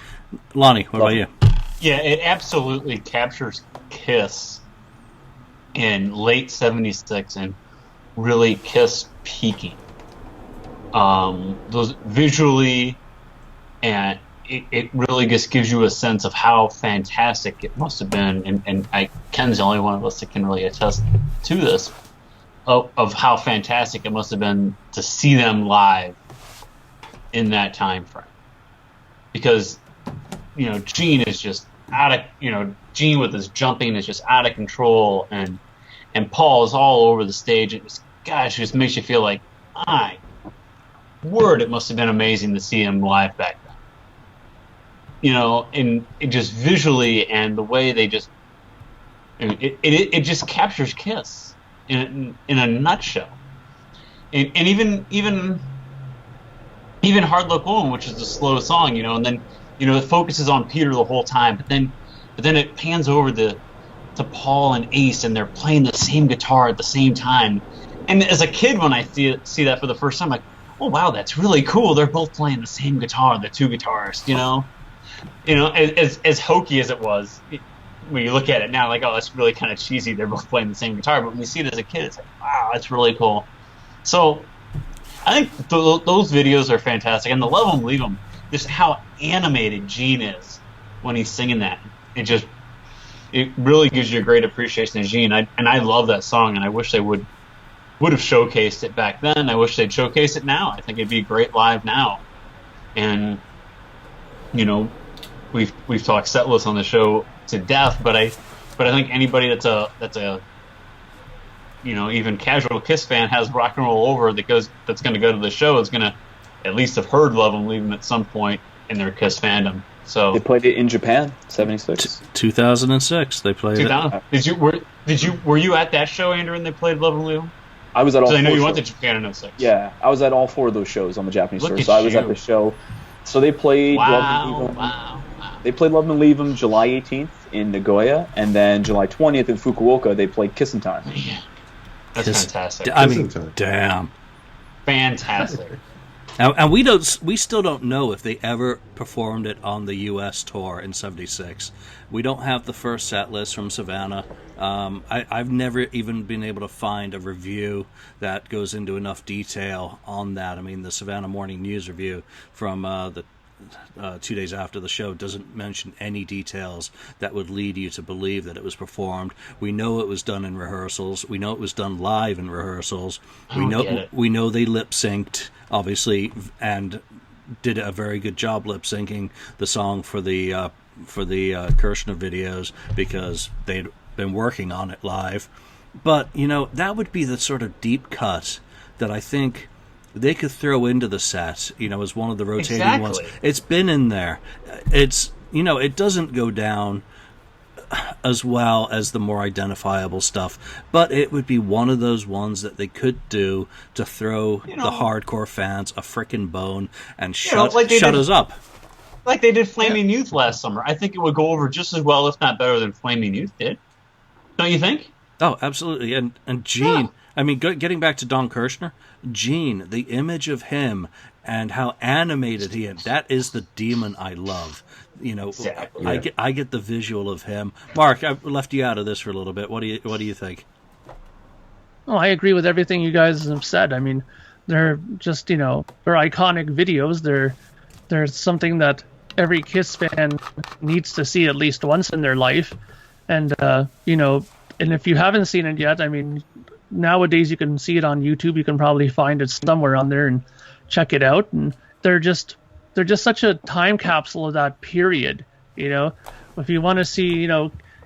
Lonnie, what about you? Yeah, it absolutely captures Kiss in late '76 and really Kiss peaking. Those visually, and it really just gives you a sense of how fantastic it must have been, and Ken's the only one of us that can really attest to this, of how fantastic it must have been to see them live in that time frame. Because, Gene is just Gene with his jumping is just out of control, and Paul is all over the stage. It just makes you feel like, my word, it must have been amazing to see him live back then. And it just visually, and the way they just, it just captures Kiss in a nutshell. And even Hard Luck Woman, which is a slow song, and then it focuses on Peter the whole time, but then it pans over to Paul and Ace, and they're playing the same guitar at the same time. And as a kid, when I see that for the first time, I'm like, oh wow, that's really cool. They're both playing the same guitar, the two guitarists, as hokey as it was, when you look at it now, like, oh, that's really kind of cheesy. They're both playing the same guitar, but when you see it as a kid, it's like, wow, that's really cool. So I think those videos are fantastic, and the Love 'Em, Leave 'Em, just how animated Gene is when he's singing that. It really gives you a great appreciation of Gene, and I love that song, and I wish they would have showcased it back then. I wish they'd showcase it now. I think it'd be great live now. And we've talked set lists on the show to death, but I think anybody that's a even casual Kiss fan has Rock and Roll Over that's going to go to the show is going to at least have heard Love 'Em, Leave 'Em at some point in their Kiss fandom. So they played it in Japan, '76, 2006. They played 2000. it. Were you at that show, Andrew, and they played Love 'Em, Leave 'Em? I was at all. I know you shows. went to Japan in '06. Yeah, I was at all 4 of those shows on the Japanese tour. So I was at the show. So they played Love 'Em, Leave 'Em. Wow. They played Love 'Em and Leave 'Em July 18th in Nagoya, and then July 20th in Fukuoka they played Kissin' Time. Man, that's fantastic. I mean, damn, fantastic. And we still don't know if they ever performed it on the U.S. tour in '76. We don't have the first set list from Savannah. I've never even been able to find a review that goes into enough detail on that. I mean, the Savannah Morning News review from the 2 days after the show doesn't mention any details that would lead you to believe that it was performed. We know it was done in rehearsals. We know it was done live in rehearsals. We know they lip synced, obviously, and did a very good job lip syncing the song for the for the Kirshner videos because they'd been working on it live. But, that would be the sort of deep cut that I think they could throw into the set, as one of the rotating ones. It's been in there. It's, it doesn't go down as well as the more identifiable stuff, but it would be one of those ones that they could do to throw the hardcore fans a frickin' bone and shut us up. Like they did Flaming Youth last summer. I think it would go over just as well, if not better, than Flaming Youth did. Don't you think? Oh, absolutely. And Gene, I mean, getting back to Don Kirshner, Gene, the image of him and how animated he is, that is the demon I love. Exactly. I get the visual of him. Mark, I've left you out of this for a little bit. What do you think? Oh, I agree with everything you guys have said. I mean, they're just, they're iconic videos. They're something that every Kiss fan needs to see at least once in their life. And, and if you haven't seen it yet, I mean, nowadays you can see it on YouTube. You can probably find it somewhere on there and check it out. And they're just such a time capsule of that period. If you want to see,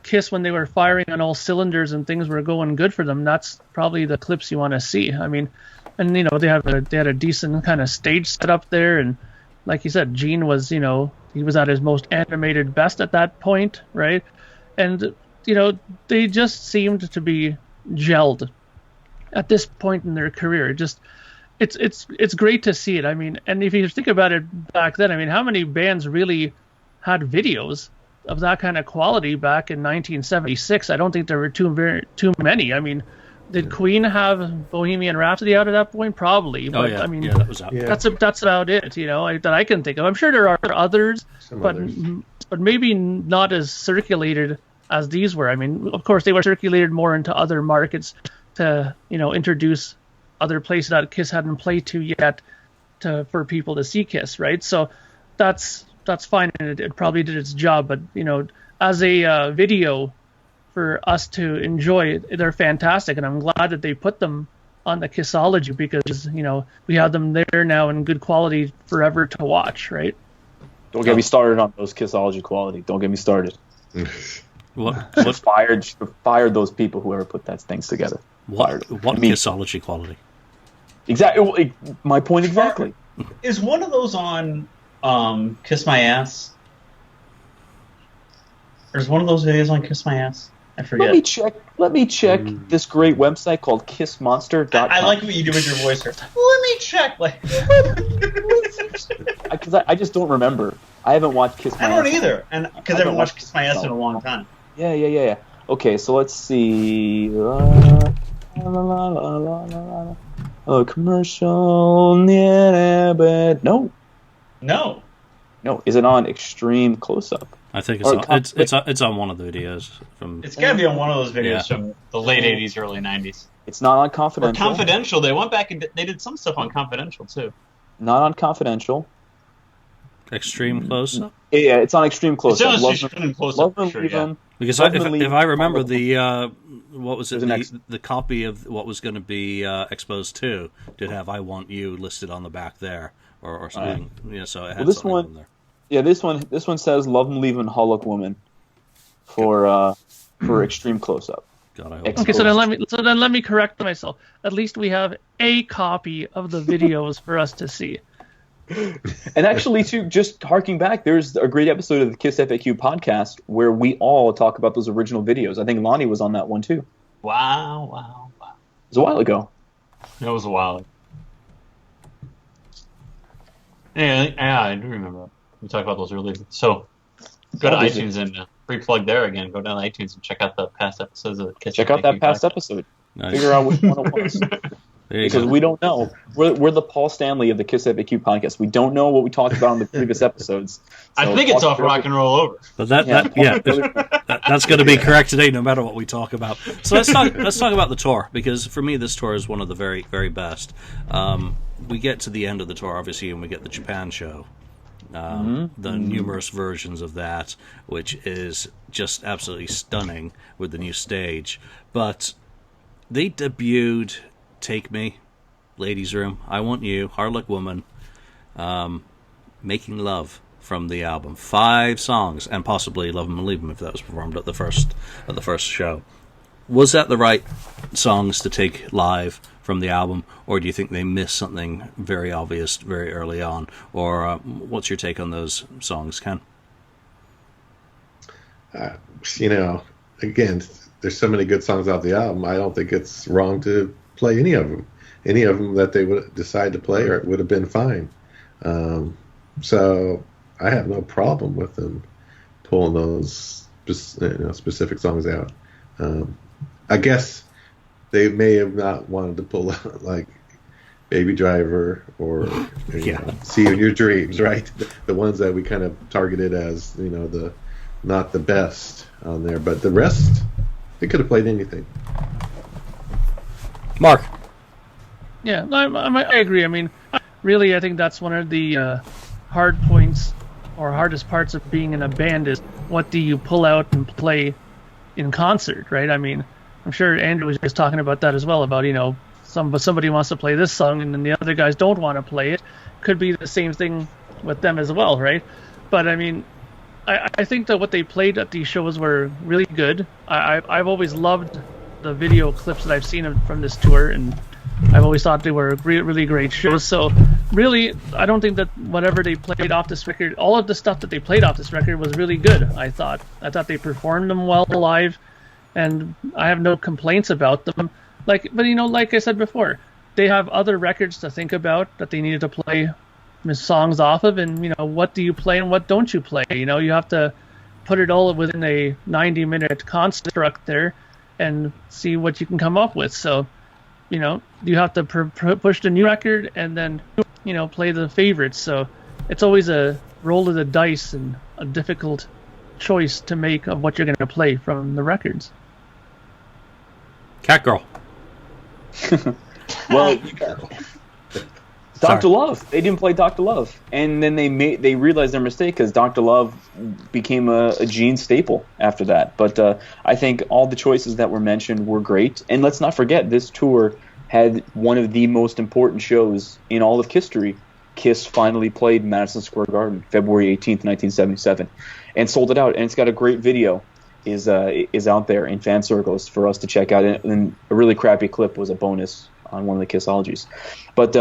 Kiss when they were firing on all cylinders and things were going good for them, that's probably the clips you want to see. I mean, and they had a decent kind of stage set up there, and like you said, Gene was, he was at his most animated best at that point, right? And they just seemed to be gelled at this point in their career. It's great to see it. I mean, and if you think about it back then, I mean, how many bands really had videos of that kind of quality back in 1976? I don't think there were too many. I mean, did Queen have Bohemian Rhapsody out at that point? Probably. But, I mean, that was out. Yeah. That's about it, that I can think of. I'm sure there are others, but maybe not as circulated as these were. I mean, of course, they were circulated more into other markets to, introduce other places that Kiss hadn't played to yet for people to see Kiss, right? So that's fine, and it probably did its job. But, as a video for us to enjoy, they're fantastic, and I'm glad that they put them on the Kissology because, we have them there now in good quality forever to watch, right? Don't get me started on those Kissology quality. Don't get me started. What fired those people who ever put that things together. What Kissology quality? Exactly. My point exactly. Is one of those on Kiss My Ass? Or is one of those videos on Kiss My Ass? I forget. Let me check this great website called KissMonster.com. I like what you do with your voice here. Let me check. Because I just don't remember. I haven't watched Kiss My Ass. I don't either, and because I haven't watched Kiss My Ass in a long time. Yeah. Okay, so let's see. Commercial. But no. Is it on Extreme Close-Up? I think it's on one of the videos from. It's got to be on one of those videos from the late '80s, early '90s. It's not on Confidential. Or Confidential. They went back and they did some stuff on Confidential too. Not on Confidential. Extreme Close-Up. Yeah, it's on Extreme Close-Up. It's on Extreme Close-Up for sure. Yeah. Because if I remember the what was it, the copy of what was going to be Exposed 2 did have "I Want You" listed on the back there or something. So it had this something one, on there. Yeah, this one says "Love 'Em Leave 'Em Hollow Woman" for Extreme Close-Up. God, I hope okay, so then let me correct myself. At least we have a copy of the videos for us to see. And actually, too, just harking back, there's a great episode of the KissFAQ podcast where we all talk about those original videos. I think Lonnie was on that one too. Wow. It was a while ago. It was a while ago. Yeah, I do remember that. We talked about those earlier. So go to iTunes and free plug there again. Go down to iTunes and check out the past episodes of the KissFAQ. Check out that past episode. Nice. Figure out which one it was. Because we don't know. We're the Paul Stanley of the KissFAQ podcast. We don't know what we talked about in the previous episodes. So I think it's off Rock and Roll Over. But that's going to be correct today, no matter what we talk about. So let's talk about the tour, because for me, this tour is one of the very, very best. We get to the end of the tour, obviously, and we get the Japan show. The numerous versions of that, which is just absolutely stunning with the new stage. But they debuted Take Me, Ladies Room, I Want You, Harlot Woman, Making Love. from the album. 5 songs, and possibly Love 'Em and Leave 'Em if that was performed at the first show. Was that the right songs to take live from the album, or do you think they missed something very obvious very early on? Or what's your take on those songs, Ken? Again, there's so many good songs off the album. I don't think it's wrong to play any of them. Any of them that they would decide to play, or it would have been fine. So I have no problem with them pulling those specific songs out. I guess they may have not wanted to pull out like Baby Driver or See You in Your Dreams, right? The ones that we kind of targeted as the not the best on there, but the rest they could have played anything. Mark. Yeah, I agree. I mean, really, I think that's one of the hard points or hardest parts of being in a band is what do you pull out and play in concert, right? I mean, I'm sure Andrew was just talking about that as well, about, somebody wants to play this song and then the other guys don't want to play it. Could be the same thing with them as well, right? But, I mean, I think that what they played at these shows were really good. I've always loved the video clips that I've seen from this tour, and I've always thought they were really great shows. So really, I don't think that whatever they played off this record, all of the stuff that they played off this record was really good. I thought they performed them well live, and I have no complaints about them. But like I said before, they have other records to think about that they needed to play songs off of, and what do you play and what don't you play? You have to put it all within a 90-minute construct there and see what you can come up with. So you have to push the new record and then play the favorites. So it's always a roll of the dice and a difficult choice to make of what you're going to play from the records. Cat Girl. Well, Dr. Love. They didn't play Dr. Love, and then they realized their mistake because Dr. Love became a Gene staple after that. But I think all the choices that were mentioned were great, and let's not forget this tour had one of the most important shows in all of history. Kiss finally played Madison Square Garden, February 18th, 1977, and sold it out. And it's got a great video is out there in fan circles for us to check out. And a really crappy clip was a bonus on one of the Kissologies. But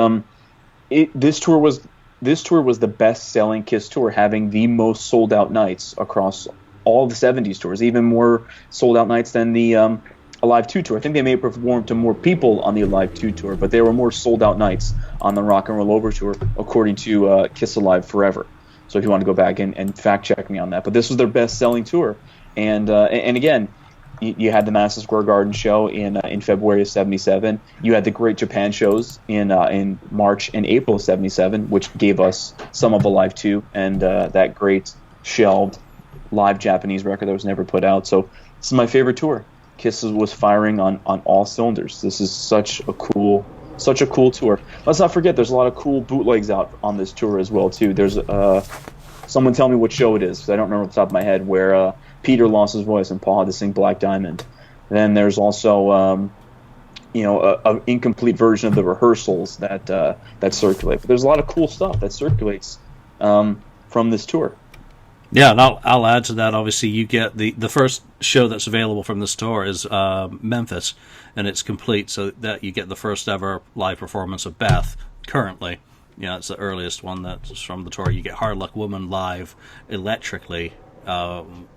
this tour was the best-selling Kiss tour, having the most sold-out nights across all the 70s tours, even more sold-out nights than the Alive 2 tour. I think they may have performed to more people on the Alive 2 tour, but there were more sold-out nights on the Rock and Roll Over tour, according to Kiss Alive Forever. So if you want to go back and fact-check me on that. But this was their best-selling tour. And again, you had the Madison Square Garden show in February of '77. You had the Great Japan shows in March and April of '77, which gave us some of Alive 2 and that great shelved live Japanese record that was never put out. So this is my favorite tour. Kiss was firing on all cylinders. This is such a cool tour. Let's not forget, there's a lot of cool bootlegs out on this tour as well too. There's someone tell me what show it is, because I don't remember off the top of my head, where Peter lost his voice and Paul had to sing Black Diamond. Then there's also an incomplete version of the rehearsals that circulate. But there's a lot of cool stuff that circulates from this tour. Yeah, and I'll add to that. Obviously, you get the first show that's available from this tour is Memphis, and it's complete, so that you get the first ever live performance of Beth currently. It's the earliest one that's from the tour. You get Hard Luck Woman live electrically,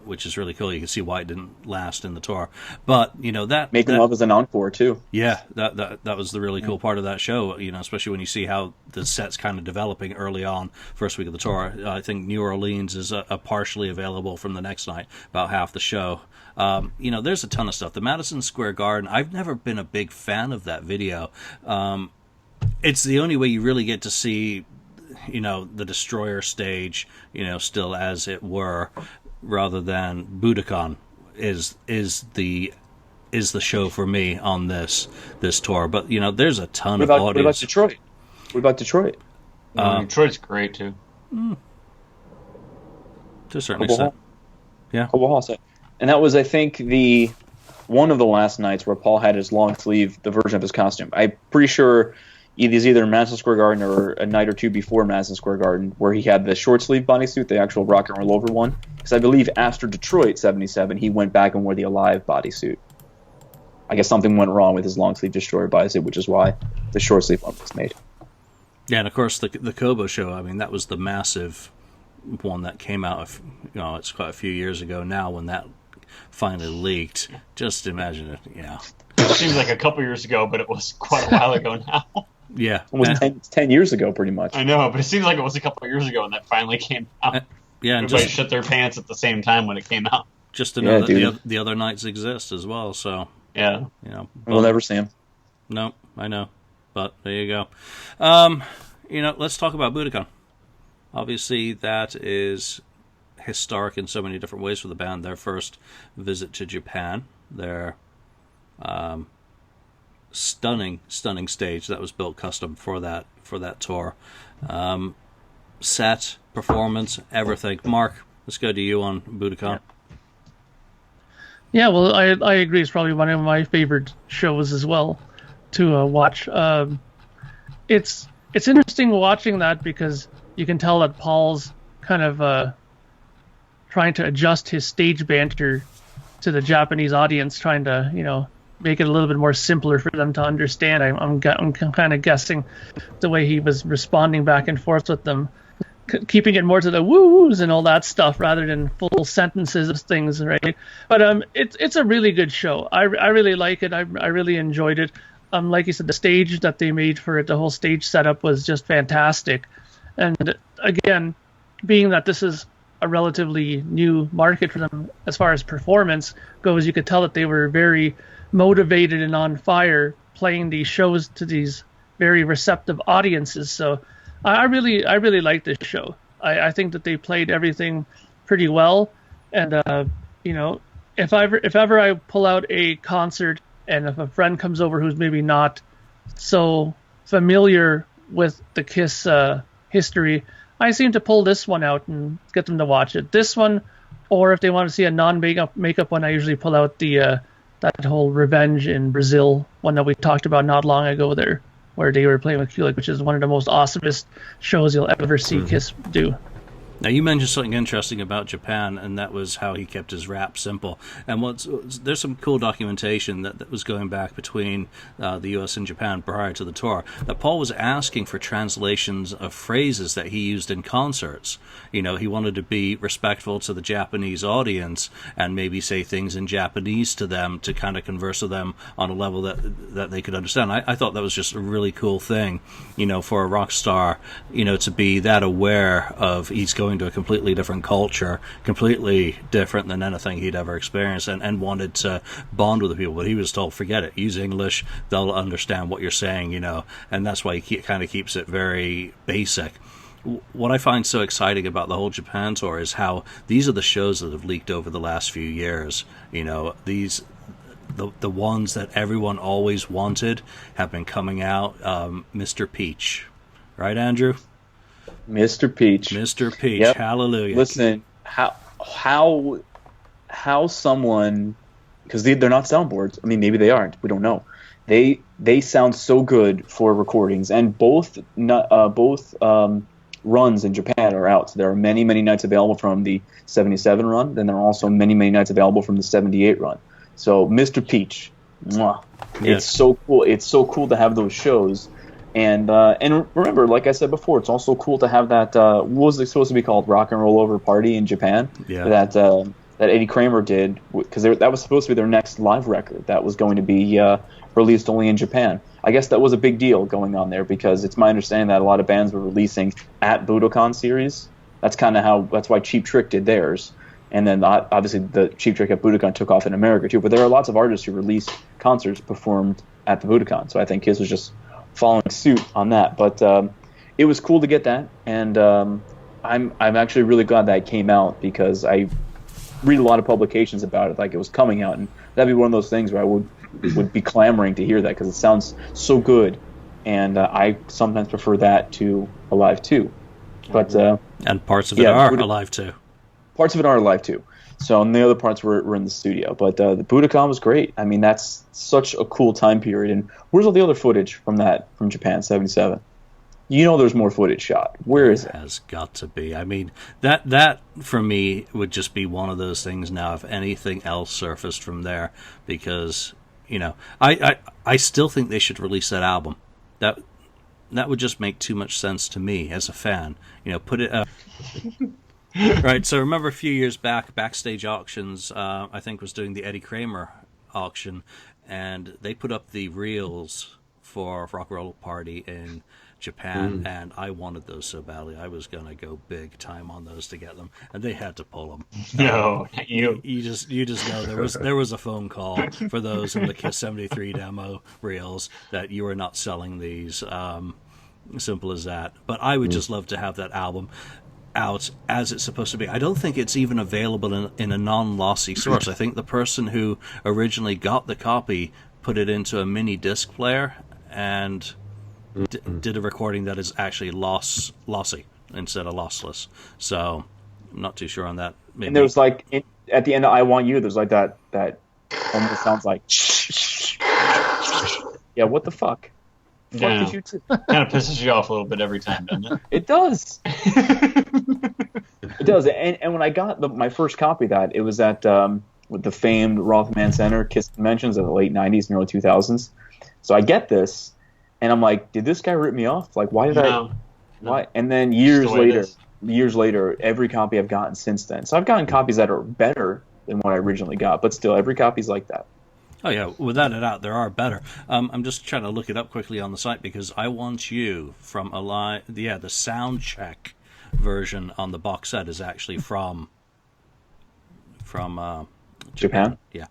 which is really cool. You can see why it didn't last in the tour. But, that... Making Love is an encore, too. Yeah, that was the really cool part of that show, especially when you see how the set's kind of developing early on, first week of the tour. I think New Orleans is a partially available from the next night, about half the show. There's a ton of stuff. The Madison Square Garden, I've never been a big fan of that video. It's the only way you really get to see, the Destroyer stage, still as it were, rather than Budokan is the show for me on this tour. But there's a ton of audience. What about Detroit? What about Detroit? Detroit's great too. To a certain extent. Yeah. And that was, I think, one of the last nights where Paul had his long sleeve, the version of his costume. I'm pretty sure either in Madison Square Garden or a night or two before Madison Square Garden, where he had the short sleeve bodysuit, the actual rock and roll over one. Because I believe after Detroit '77, he went back and wore the Alive bodysuit. I guess something went wrong with his long sleeve Destroyer bodysuit, which is why the short sleeve one was made. Yeah, and of course the Kobo show. I mean, that was the massive one that came out. It's quite a few years ago now when that finally leaked. Just imagine it. Yeah. It seems like a couple years ago, but it was quite a while ago now. Yeah. Almost 10 years ago, pretty much. I know, but it seems like it was a couple years ago when that finally came out. Yeah, and everybody shit their pants at the same time when it came out. Just to know that the other nights exist as well. So yeah, we'll never see them. No, I know, but there you go. Let's talk about Budokan. Obviously, that is historic in so many different ways for the band. Their first visit to Japan, their stunning stage that was built custom for that tour. Set, performance, everything. Mark, let's go to you on Budokan. Yeah, well, I agree. It's probably one of my favorite shows as well to watch. It's interesting watching that because you can tell that Paul's kind of trying to adjust his stage banter to the Japanese audience, trying to make it a little bit more simpler for them to understand. I'm kind of guessing the way he was responding back and forth with them, keeping it more to the woo-woos and all that stuff rather than full sentences of things, right? But it's a really good show. I really like it. I really enjoyed it. Like you said, the stage that they made for it, the whole stage setup was just fantastic. And again, being that this is a relatively new market for them as far as performance goes, you could tell that they were very motivated and on fire playing these shows to these very receptive audiences. So I really like this show. I think that they played everything pretty well. And if ever I pull out a concert and if a friend comes over who's maybe not so familiar with the Kiss history, I seem to pull this one out and get them to watch it. This one, or if they want to see a non-makeup one, I usually pull out the that whole Revenge in Brazil one that we talked about not long ago there, where they were playing with Kulik, which is one of the most awesomest shows you'll ever see Kiss do. Now, you mentioned something interesting about Japan, and that was how he kept his rap simple. And there's some cool documentation that was going back between the U.S. and Japan prior to the tour, that Paul was asking for translations of phrases that he used in concerts. He wanted to be respectful to the Japanese audience and maybe say things in Japanese to them to kind of converse with them on a level that they could understand. I thought that was just a really cool thing, for a rock star, to be that aware of he's going to a completely different culture, completely different than anything he'd ever experienced, and wanted to bond with the people. But he was told, forget it, use English, they'll understand what you're saying, and that's why he kind of keeps it very basic. What I find so exciting about the whole Japan tour is how these are the shows that have leaked over the last few years. These the ones that everyone always wanted have been coming out. Mr. Peach, right, Andrew? Mr. Peach. Yep. Hallelujah. Listen, how someone, because they're not soundboards. I mean, maybe they aren't. We don't know. They sound so good for recordings, and both runs in Japan are out. So there are many nights available from the '77 run. Then there are also many nights available from the '78 run. So Mr. Peach, mwah, It's so cool. It's so cool to have those shows. And remember, like I said before, it's also cool to have that. What was it supposed to be called? Rock and Roll Over Party in Japan. Yeah. That Eddie Kramer did, because that was supposed to be their next live record that was going to be released only in Japan. I guess that was a big deal going on there, because it's my understanding that a lot of bands were releasing at Budokan series. That's why Cheap Trick did theirs. And then obviously the Cheap Trick at Budokan took off in America too. But there are lots of artists who released concerts performed at the Budokan. So I think Kiss was just following suit on that. But it was cool to get that, and I'm actually really glad that it came out, because I read a lot of publications about it, like it was coming out, and that'd be one of those things where I would be clamoring to hear that, because it sounds so good, and I sometimes prefer that to Alive 2. But and parts of it are Alive 2. Parts of it are Alive 2. So, and the other parts were in the studio. But the Budokan was great. I mean, that's such a cool time period. And where's all the other footage from Japan, 77? You know there's more footage shot. Where is it? Has got to be. I mean, that for me would just be one of those things now if anything else surfaced from there, because, you know, I still think they should release that album. That would just make too much sense to me as a fan. You know, put it up. Right, so remember a few years back, Backstage Auctions, I think, was doing the Eddie Kramer auction, and they put up the reels for Rock and Roll Party in Japan, and I wanted those so badly. I was going to go big time on those to get them, and they had to pull them. No, you just know there was a phone call for those in the Kiss 73 demo reels that you were not selling these. Simple as that. But I would just love to have that album out as it's supposed to be. I don't think it's even available in a non-lossy source. I think the person who originally got the copy put it into a mini disc player and did a recording that is actually lossy instead of lossless. So I'm not too sure on that. Maybe. And there's like at the end of I Want You, there's like that almost sounds like yeah, what the fuck? Yeah. What did you do? kind of pisses you off a little bit every time, doesn't it? It does. It does. And when I got my first copy of that, it was at with the famed Rothman Center Kiss Conventions of the late 90s and early 2000s. So I get this, and I'm like, did this guy rip me off? Like, why did why? And then years later, every copy I've gotten since then. So I've gotten copies that are better than what I originally got, but still, every copy's like that. Oh, yeah, without a doubt, there are better. I'm just trying to look it up quickly on the site because I Want You from the sound check version on the box set is actually from Japan? Yeah.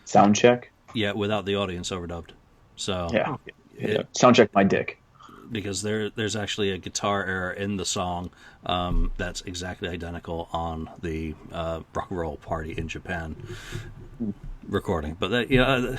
Sound check? Yeah, without the audience overdubbed. So yeah. Sound check my dick. Because there's actually a guitar error in the song that's exactly identical on the Rock and Roll Party in Japan recording, but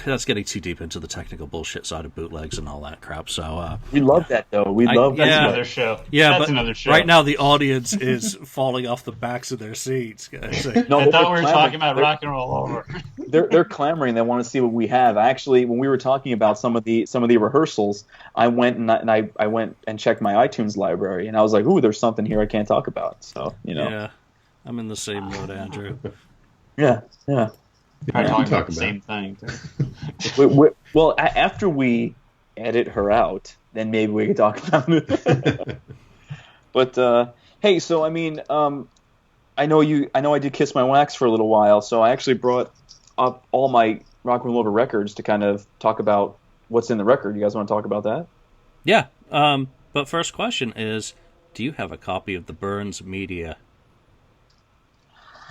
that's getting too deep into the technical bullshit side of bootlegs and all that crap. So we love that though. That's another show. Yeah, that's but another show. Right now the audience is falling off the backs of their seats. No, I thought we were talking about rock and roll over. They're clamoring. They want to see what we have. Actually, when we were talking about some of the rehearsals, I went and I went and checked my iTunes library, and I was like, "Ooh, there's something here I can't talk about." So Yeah, I'm in the same mode, Andrew. Yeah. Probably talking about the same thing. Well, after we edit her out, then maybe we could talk about it. But hey, so I mean, I know I did Kiss My Wax for a little while, so I actually brought up all my Rock and Roll Over records to kind of talk about what's in the record. You guys want to talk about that? Yeah. But first question is, do you have a copy of the Burns Media?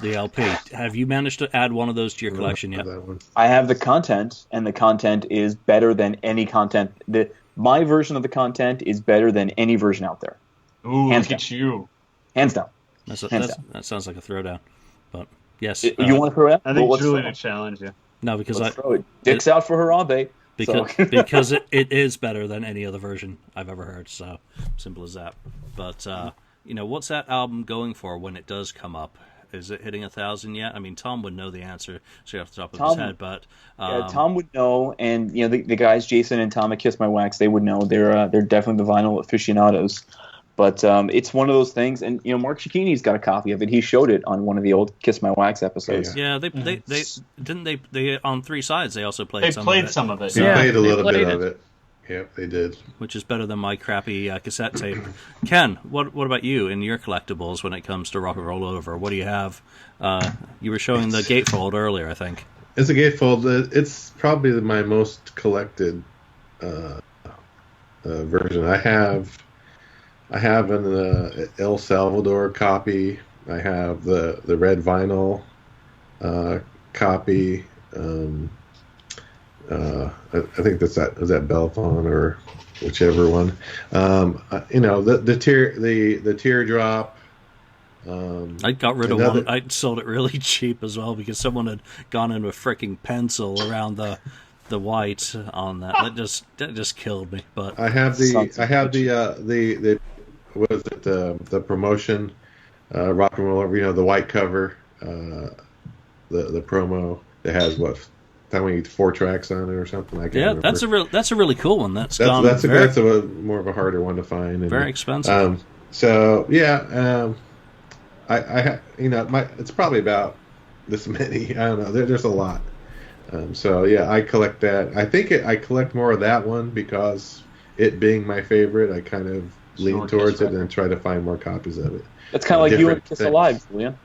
The LP. Have you managed to add one of those to your collection yet? I have the content, and the content is better than any content. My version of the content is better than any version out there. Ooh, look at you. Hands down. That sounds like a throwdown. But yes. You want to throw it? I think Julian would challenge you. No, because throw it. Dicks out for Harambe. Because it is better than any other version I've ever heard. So simple as that. But what's that album going for when it does come up? Is it hitting 1,000 yet? I mean, Tom would know the answer straight off the top of his head, but Tom would know, and the guys, Jason and Tom at Kiss My Wax, they would know. They're definitely the vinyl aficionados. But it's one of those things, and Mark Cicchini's got a copy of it. He showed it on one of the old Kiss My Wax episodes. Yeah, they didn't on Three Sides. They also played. Some of it. They played a little bit of it. Yep, they did. Which is better than my crappy cassette tape. Ken, what about you in your collectibles when it comes to Rock and Roll Over? What do you have? You were showing the gatefold earlier, I think. It's a gatefold. It's probably my most collected version. I have an El Salvador copy. I have the red vinyl copy. I think was that Belfon or whichever one. The teardrop. I got rid of one. I sold it really cheap as well because someone had gone in with freaking pencil around the white on that. That just killed me. But the promotion Rock and Roll Over, the white cover. the promo that has how many 4 tracks on it or something. I can't remember. that's a really cool one. That's a more of a harder one to find. And, very expensive. So yeah, I it's probably about this many. I don't know. There's a lot. So yeah, I collect that. I think I collect more of that one because it being my favorite, I kind of lean towards it and try to find more copies of it. It's kind of like you and Kiss Alive, Julian.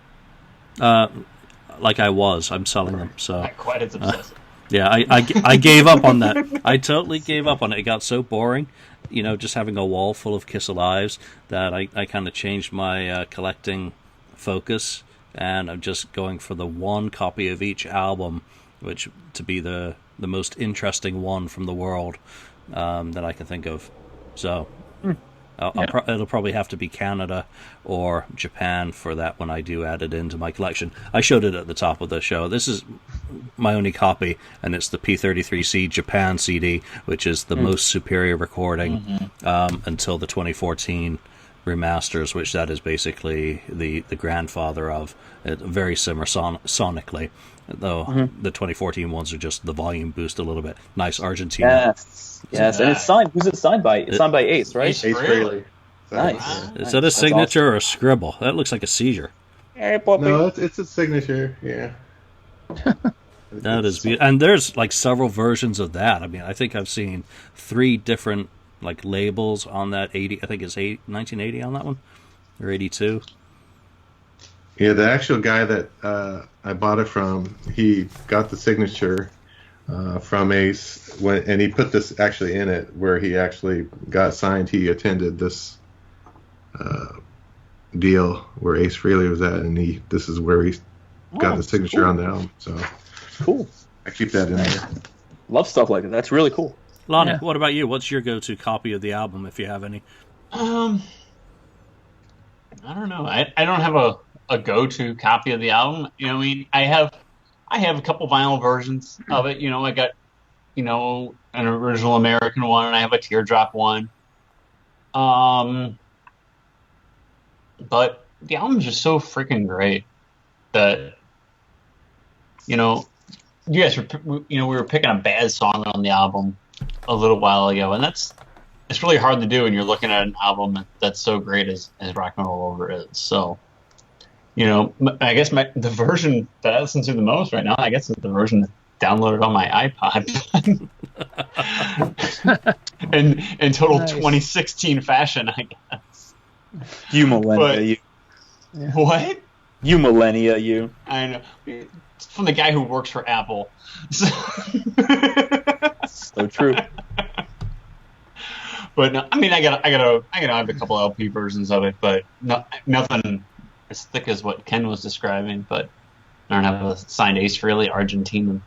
Like I'm selling them. So not quite as obsessive. Yeah, I gave up on that. I totally gave up on it. It got so boring, just having a wall full of Kiss Alives that I kind of changed my collecting focus, and I'm just going for the one copy of each album, which to be the most interesting one from the world that I can think of. So it'll probably have to be Canada or Japan for that when I do add it into my collection. I showed it at the top of the show. This is my only copy, and it's the P33C Japan CD, which is the most superior recording until the 2014 remasters, which that is basically the grandfather of it, very similar sonically, though the 2014 ones are just the volume boost a little bit. Nice Argentina. Yes, and it's signed. Who's it signed by? It's signed by Ace, right? Ace Frehley. Nice. Is that a signature or a scribble? That looks like a seizure. No, it's a signature. Yeah. That is beautiful. And there's like several versions of that. I mean, I think I've seen 3 different like labels on that 80. I think it's 1980 on that one, or 82. Yeah, the actual guy that I bought it from, he got the signature from Ace, and he put this actually in it where he actually got signed. He attended this deal where Ace Frehley was at, and this is where he got the signature on the album. So cool. I keep that in there. Love stuff like that. That's really cool. Lonnie, what about you? What's your go-to copy of the album, if you have any? I don't know. I don't have a go-to copy of the album. I have a couple vinyl versions of it. I got, an original American one, and I have a teardrop one. But the album's just so freaking great that, you guys we were picking a bad song on the album a little while ago, and it's really hard to do when you're looking at an album that's so great as Rock and Roll Over is. So, I guess the version that I listen to the most right now, I guess, is the version that's downloaded on my iPod. in total 2016 fashion, I guess. You millennia, What? You millennia, you. I know. It's from the guy who works for Apple. So true. But no, I mean, I gotta have a couple LP versions of it, but nothing as thick as what Ken was describing. But I don't have a signed Ace Frehley Argentinian.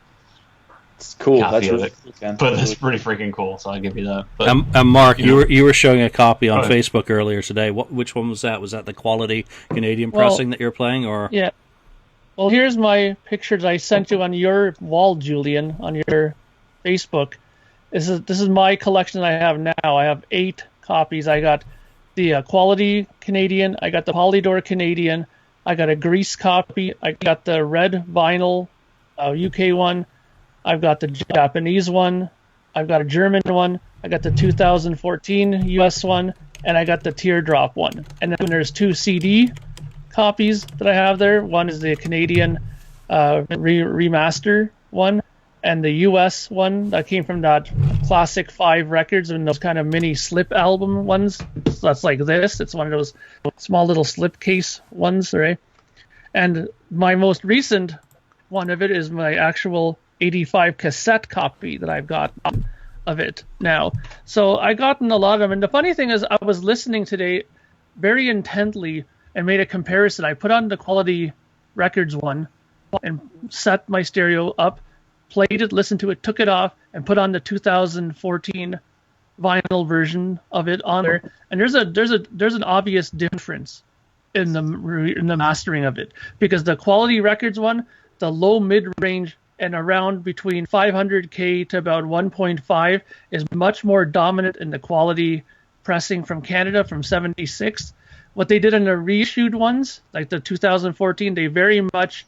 It's cool. Copy That's of really it. cool, Ken. But that's pretty freaking cool. So I'll give you that. But, and Mark, you were showing a copy on Facebook earlier today. Which one was that? Was that the quality Canadian pressing that you're playing, or? Yeah. Well, here's my pictures I sent you on your wall, Julian, on your Facebook. This is my collection I have now. I have 8 copies. I got the quality Canadian. I got the Polydor Canadian. I got a Grease copy. I got the red vinyl UK one. I've got the Japanese one. I've got a German one. I got the 2014 US one, and I got the teardrop one. And then there's 2 CD copies that I have there. One is the Canadian remaster one, and the US one that came from that Classic 5 Records and those kind of mini slip album ones. So that's like this. It's one of those small little slip case ones, right? And my most recent one of it is my actual 85 cassette copy that I've got of it now. So I gotten a lot of them. And the funny thing is, I was listening today very intently and made a comparison. I put on the Quality Records one and set my stereo up, played it, listened to it, took it off, and put on the 2014 vinyl version of it on there. And there's an obvious difference in the mastering of it, because the Quality Records one, the low mid range and around between 500K to about 1.5 is much more dominant in the Quality pressing from Canada from 76. What they did in the reissued ones, like the 2014, they very much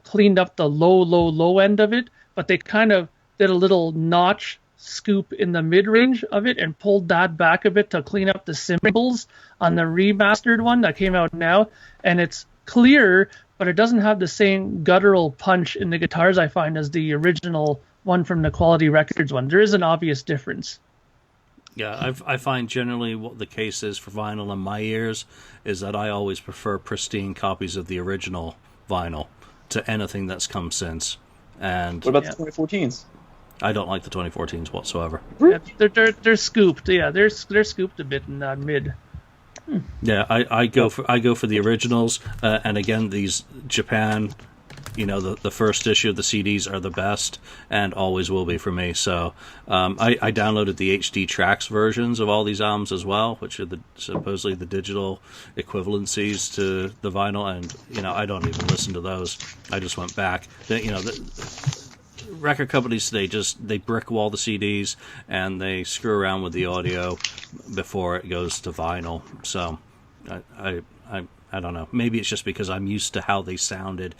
cleaned up the low end of it, but they kind of did a little notch scoop in the mid-range of it and pulled that back a bit to clean up the cymbals on the remastered one that came out now. And it's clear, but it doesn't have the same guttural punch in the guitars, I find, as the original one from the Quality Records one. There is an obvious difference. Yeah, I find generally what the case is for vinyl in my ears is that I always prefer pristine copies of the original vinyl to anything that's come since. And what about the 2014s? I don't like the 2014s whatsoever. Yeah, they're scooped. Yeah, they're scooped a bit in that mid. Yeah, I go for the originals, and again, these Japan, the first issue of the CDs are the best, and always will be for me. So I downloaded the HD tracks versions of all these albums as well, which are supposedly the digital equivalencies to the vinyl, and I don't even listen to those. I just went back. Record companies today they brick wall the CDs and they screw around with the audio before it goes to vinyl. So I don't know. Maybe it's just because I'm used to how they sounded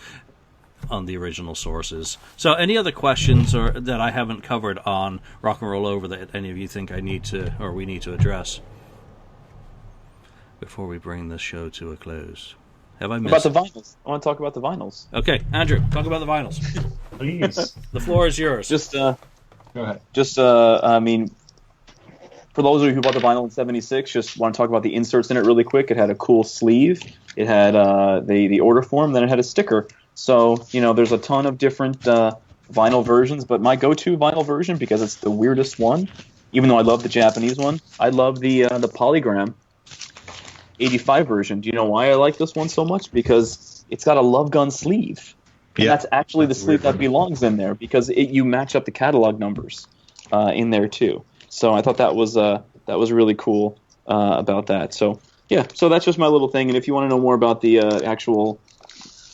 on the original sources. So any other questions or that I haven't covered on Rock and Roll Over that any of you think we need to address before we bring this show to a close? Have I missed about the vinyls? I want to talk about the vinyls. Okay, Andrew, talk about the vinyls. Please. The floor is yours. Go ahead. I mean, for those of you who bought the vinyl in '76, just want to talk about the inserts in it really quick. It had a cool sleeve. It had the order form. Then it had a sticker. So there's a ton of different vinyl versions, but my go-to vinyl version, because it's the weirdest one, even though I love the Japanese one, I love the Polygram 85 version. Do you know why I like this one so much? Because it's got a Love Gun sleeve. And that's actually the sleeve that belongs in there, because you match up the catalog numbers in there too. So I thought that was really cool about that. So yeah, so that's just my little thing. And if you want to know more about the actual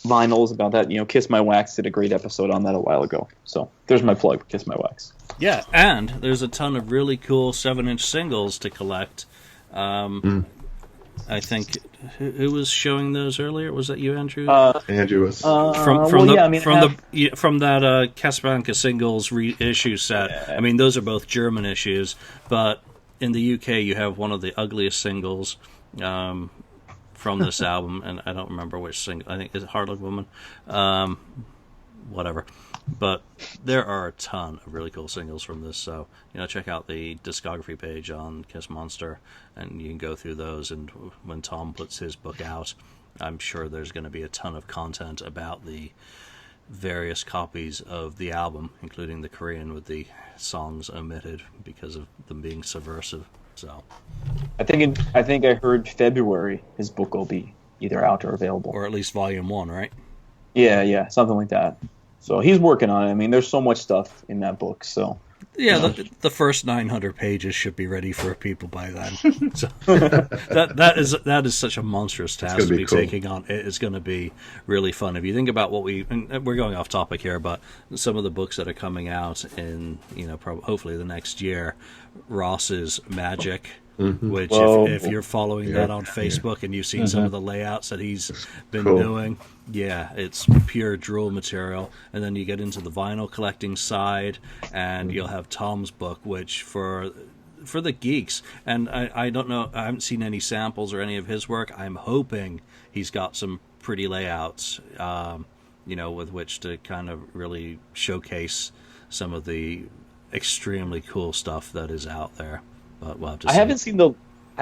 vinyls, about that, Kiss My Wax did a great episode on that a while ago. So there's my plug, Kiss My Wax. Yeah, and there's a ton of really cool 7-inch singles to collect. I think who was showing those earlier? Was that you, Andrew? Andrew was from that KissFAQ singles reissue set. Yeah. I mean, those are both German issues, but in the UK you have one of the ugliest singles from this album, and I don't remember which single. I think is it Hard Luck Woman, whatever. But there are a ton of really cool singles from this, so check out the discography page on Kiss Monster, and you can go through those. And when Tom puts his book out, I'm sure there's going to be a ton of content about the various copies of the album, including the Korean with the songs omitted because of them being subversive. So, I think I heard February his book will be either out or available, or at least Volume 1, right? Yeah, something like that. So he's working on it. I mean, there's so much stuff in that book. So yeah, the first 900 pages should be ready for people by then. So that is such a monstrous task to be cool. Taking on. It is going to be really fun. If you think about we're going off topic here, but some of the books that are coming out in hopefully the next year, Ross's Magic. Mm-hmm. Which, if you're following that on Facebook and you've seen some of the layouts that he's been doing, it's pure drool material. And then you get into the vinyl collecting side, and you'll have Tom's book, which for the geeks, and I don't know, I haven't seen any samples or any of his work. I'm hoping he's got some pretty layouts, with which to kind of really showcase some of the extremely cool stuff that is out there. But we'll have to see. I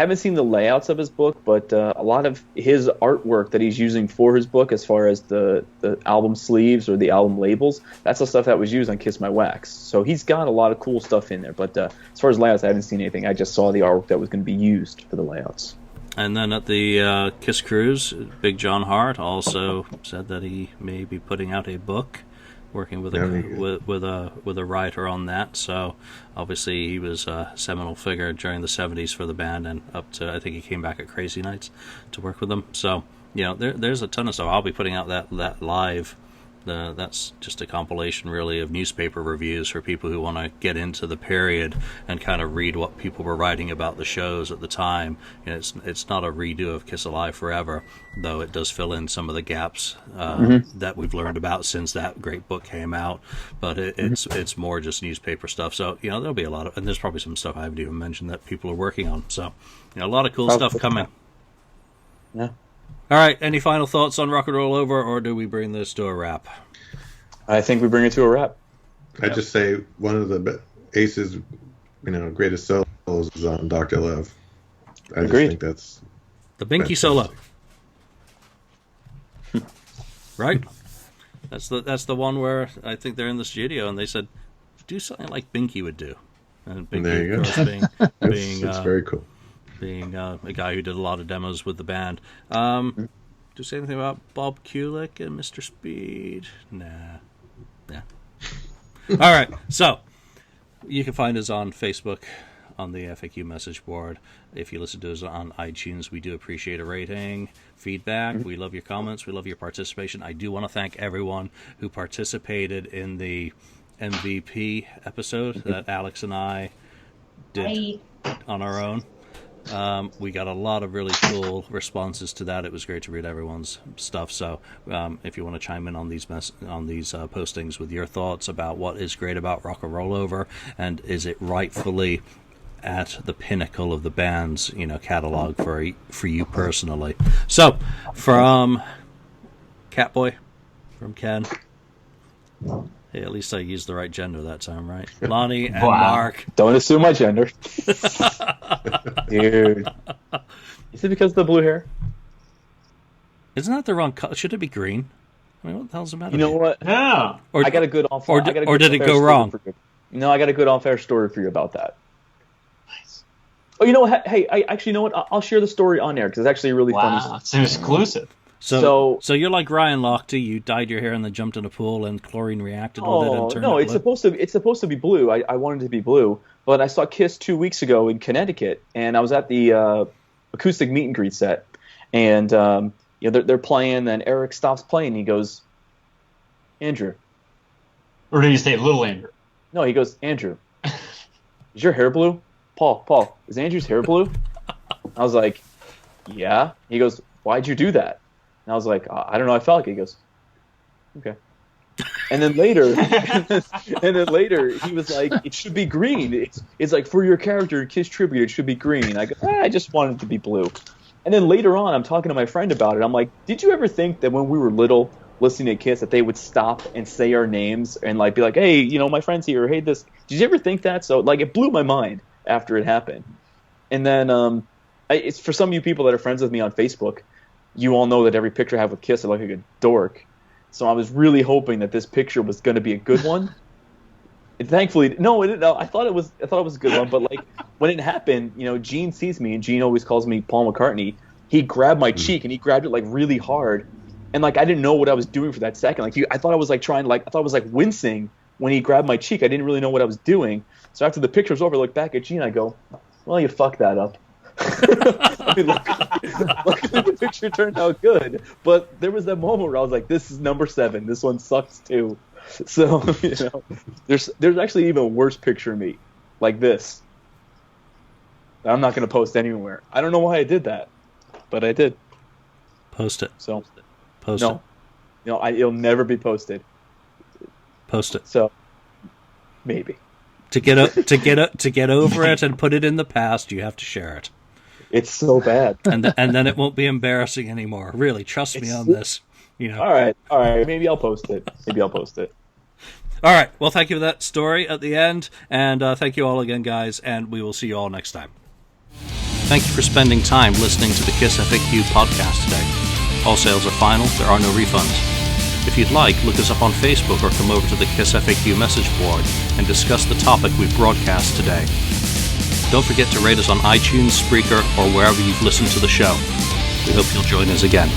haven't seen the layouts of his book, but a lot of his artwork that he's using for his book, as far as the album sleeves or the album labels, that's the stuff that was used on Kiss My Wax. So he's got a lot of cool stuff in there. But as far as layouts, I haven't seen anything. I just saw the artwork that was going to be used for the layouts. And then at the Kiss Cruise, Big John Hart also said that he may be putting out a book, working with a writer on that. So obviously he was a seminal figure during the 70s for the band, and up to, I think he came back at Crazy Nights to work with them. So there's a ton of stuff. I'll be putting out that live That's just a compilation, really, of newspaper reviews for people who want to get into the period and kind of read what people were writing about the shows at the time. It's not a redo of Kiss Alive Forever, though it does fill in some of the gaps that we've learned about since that great book came out. But it's more just newspaper stuff. So there'll be a lot of, and there's probably some stuff I haven't even mentioned that people are working on. So a lot of cool stuff coming. Yeah. All right, any final thoughts on Rock and Roll Over, or do we bring this to a wrap? I think we bring it to a wrap. I just say one of the Ace's, greatest solos is on Dr. Love. I just think that's the Binky solo, right? That's the one where I think they're in the studio and they said, "Do something like Binky would do." And Binky, there you of course, being it's very cool. Being a guy who did a lot of demos with the band. Do you say anything about Bob Kulick and Mr. Speed? Nah. Yeah. All right. So you can find us on Facebook, on the FAQ message board. If you listen to us on iTunes, we do appreciate a rating, feedback. We love your comments. We love your participation. I do want to thank everyone who participated in the MVP episode that Alex and I did on our own. We got a lot of really cool responses to that. It was great to read everyone's stuff. So if you want to chime in on these postings with your thoughts about what is great about Rock and Roll Over, and is it rightfully at the pinnacle of the band's catalog for you personally. So from Catboy, from Ken. Hey, at least I used the right gender that time, right? Lonnie and Mark. Don't assume my gender. Dude. Is it because of the blue hair? Isn't that the wrong color? Should it be green? I mean, what the hell's the matter? You know what? Yeah. I got a good off. Or did it go wrong? No, I got a good off-air story for you about that. Nice. Oh, you know what? Hey, you know what? I'll share the story on air because it's actually really funny. Wow, it's exclusive. So you're like Ryan Lochte. You dyed your hair and then jumped in a pool and chlorine reacted with it and turned no, it blue? it's supposed to be blue. I wanted it to be blue, but I saw Kiss 2 weeks ago in Connecticut, and I was at the acoustic meet and greet set, and they're playing. Then Eric stops playing. And he goes, "Andrew," or did he say "Little Andrew"? No, he goes, "Andrew, is your hair blue?" Paul, is Andrew's hair blue? I was like, "Yeah." He goes, "Why'd you do that?" And I was like, "I don't know. I felt like it." He goes, "Okay." And then later, he was like, "It should be green. It's like for your character, Kiss tribute, it should be green." I go, I just wanted it to be blue. And then later on, I'm talking to my friend about it. I'm like, "Did you ever think that when we were little, listening to Kiss, that they would stop and say our names and like be like, hey, my friend's here. Hey, this." Did you ever think that? So like, it blew my mind after it happened. And then it's for some of you people that are friends with me on Facebook. You all know that every picture I have with Kiss, I look like a dork. So I was really hoping that this picture was going to be a good one. And thankfully, no, I thought it was a good one. But like when it happened, Gene sees me, and Gene always calls me Paul McCartney. He grabbed my cheek, and he grabbed it like really hard, and like I didn't know what I was doing for that second. Like I thought I was like wincing when he grabbed my cheek. I didn't really know what I was doing. So after the picture was over, I look back at Gene, I go, "Well, you fucked that up." I mean, luckily the picture turned out good, but there was that moment where I was like, "This is number 7. This one sucks too." So there's actually even a worse picture of me, like this. I'm not going to post anywhere. I don't know why I did that, but I did. Post it. So post it. No, it'll never be posted. Post it. So maybe to get over it and put it in the past, you have to share it. It's so bad. And then it won't be embarrassing anymore. Really, trust me on this. All right. Maybe I'll post it. All right. Well, thank you for that story at the end. And thank you all again, guys. And we will see you all next time. Thank you for spending time listening to the KissFAQ podcast today. All sales are final. There are no refunds. If you'd like, look us up on Facebook or come over to the KissFAQ message board and discuss the topic we broadcast today. Don't forget to rate us on iTunes, Spreaker, or wherever you've listened to the show. We hope you'll join us again.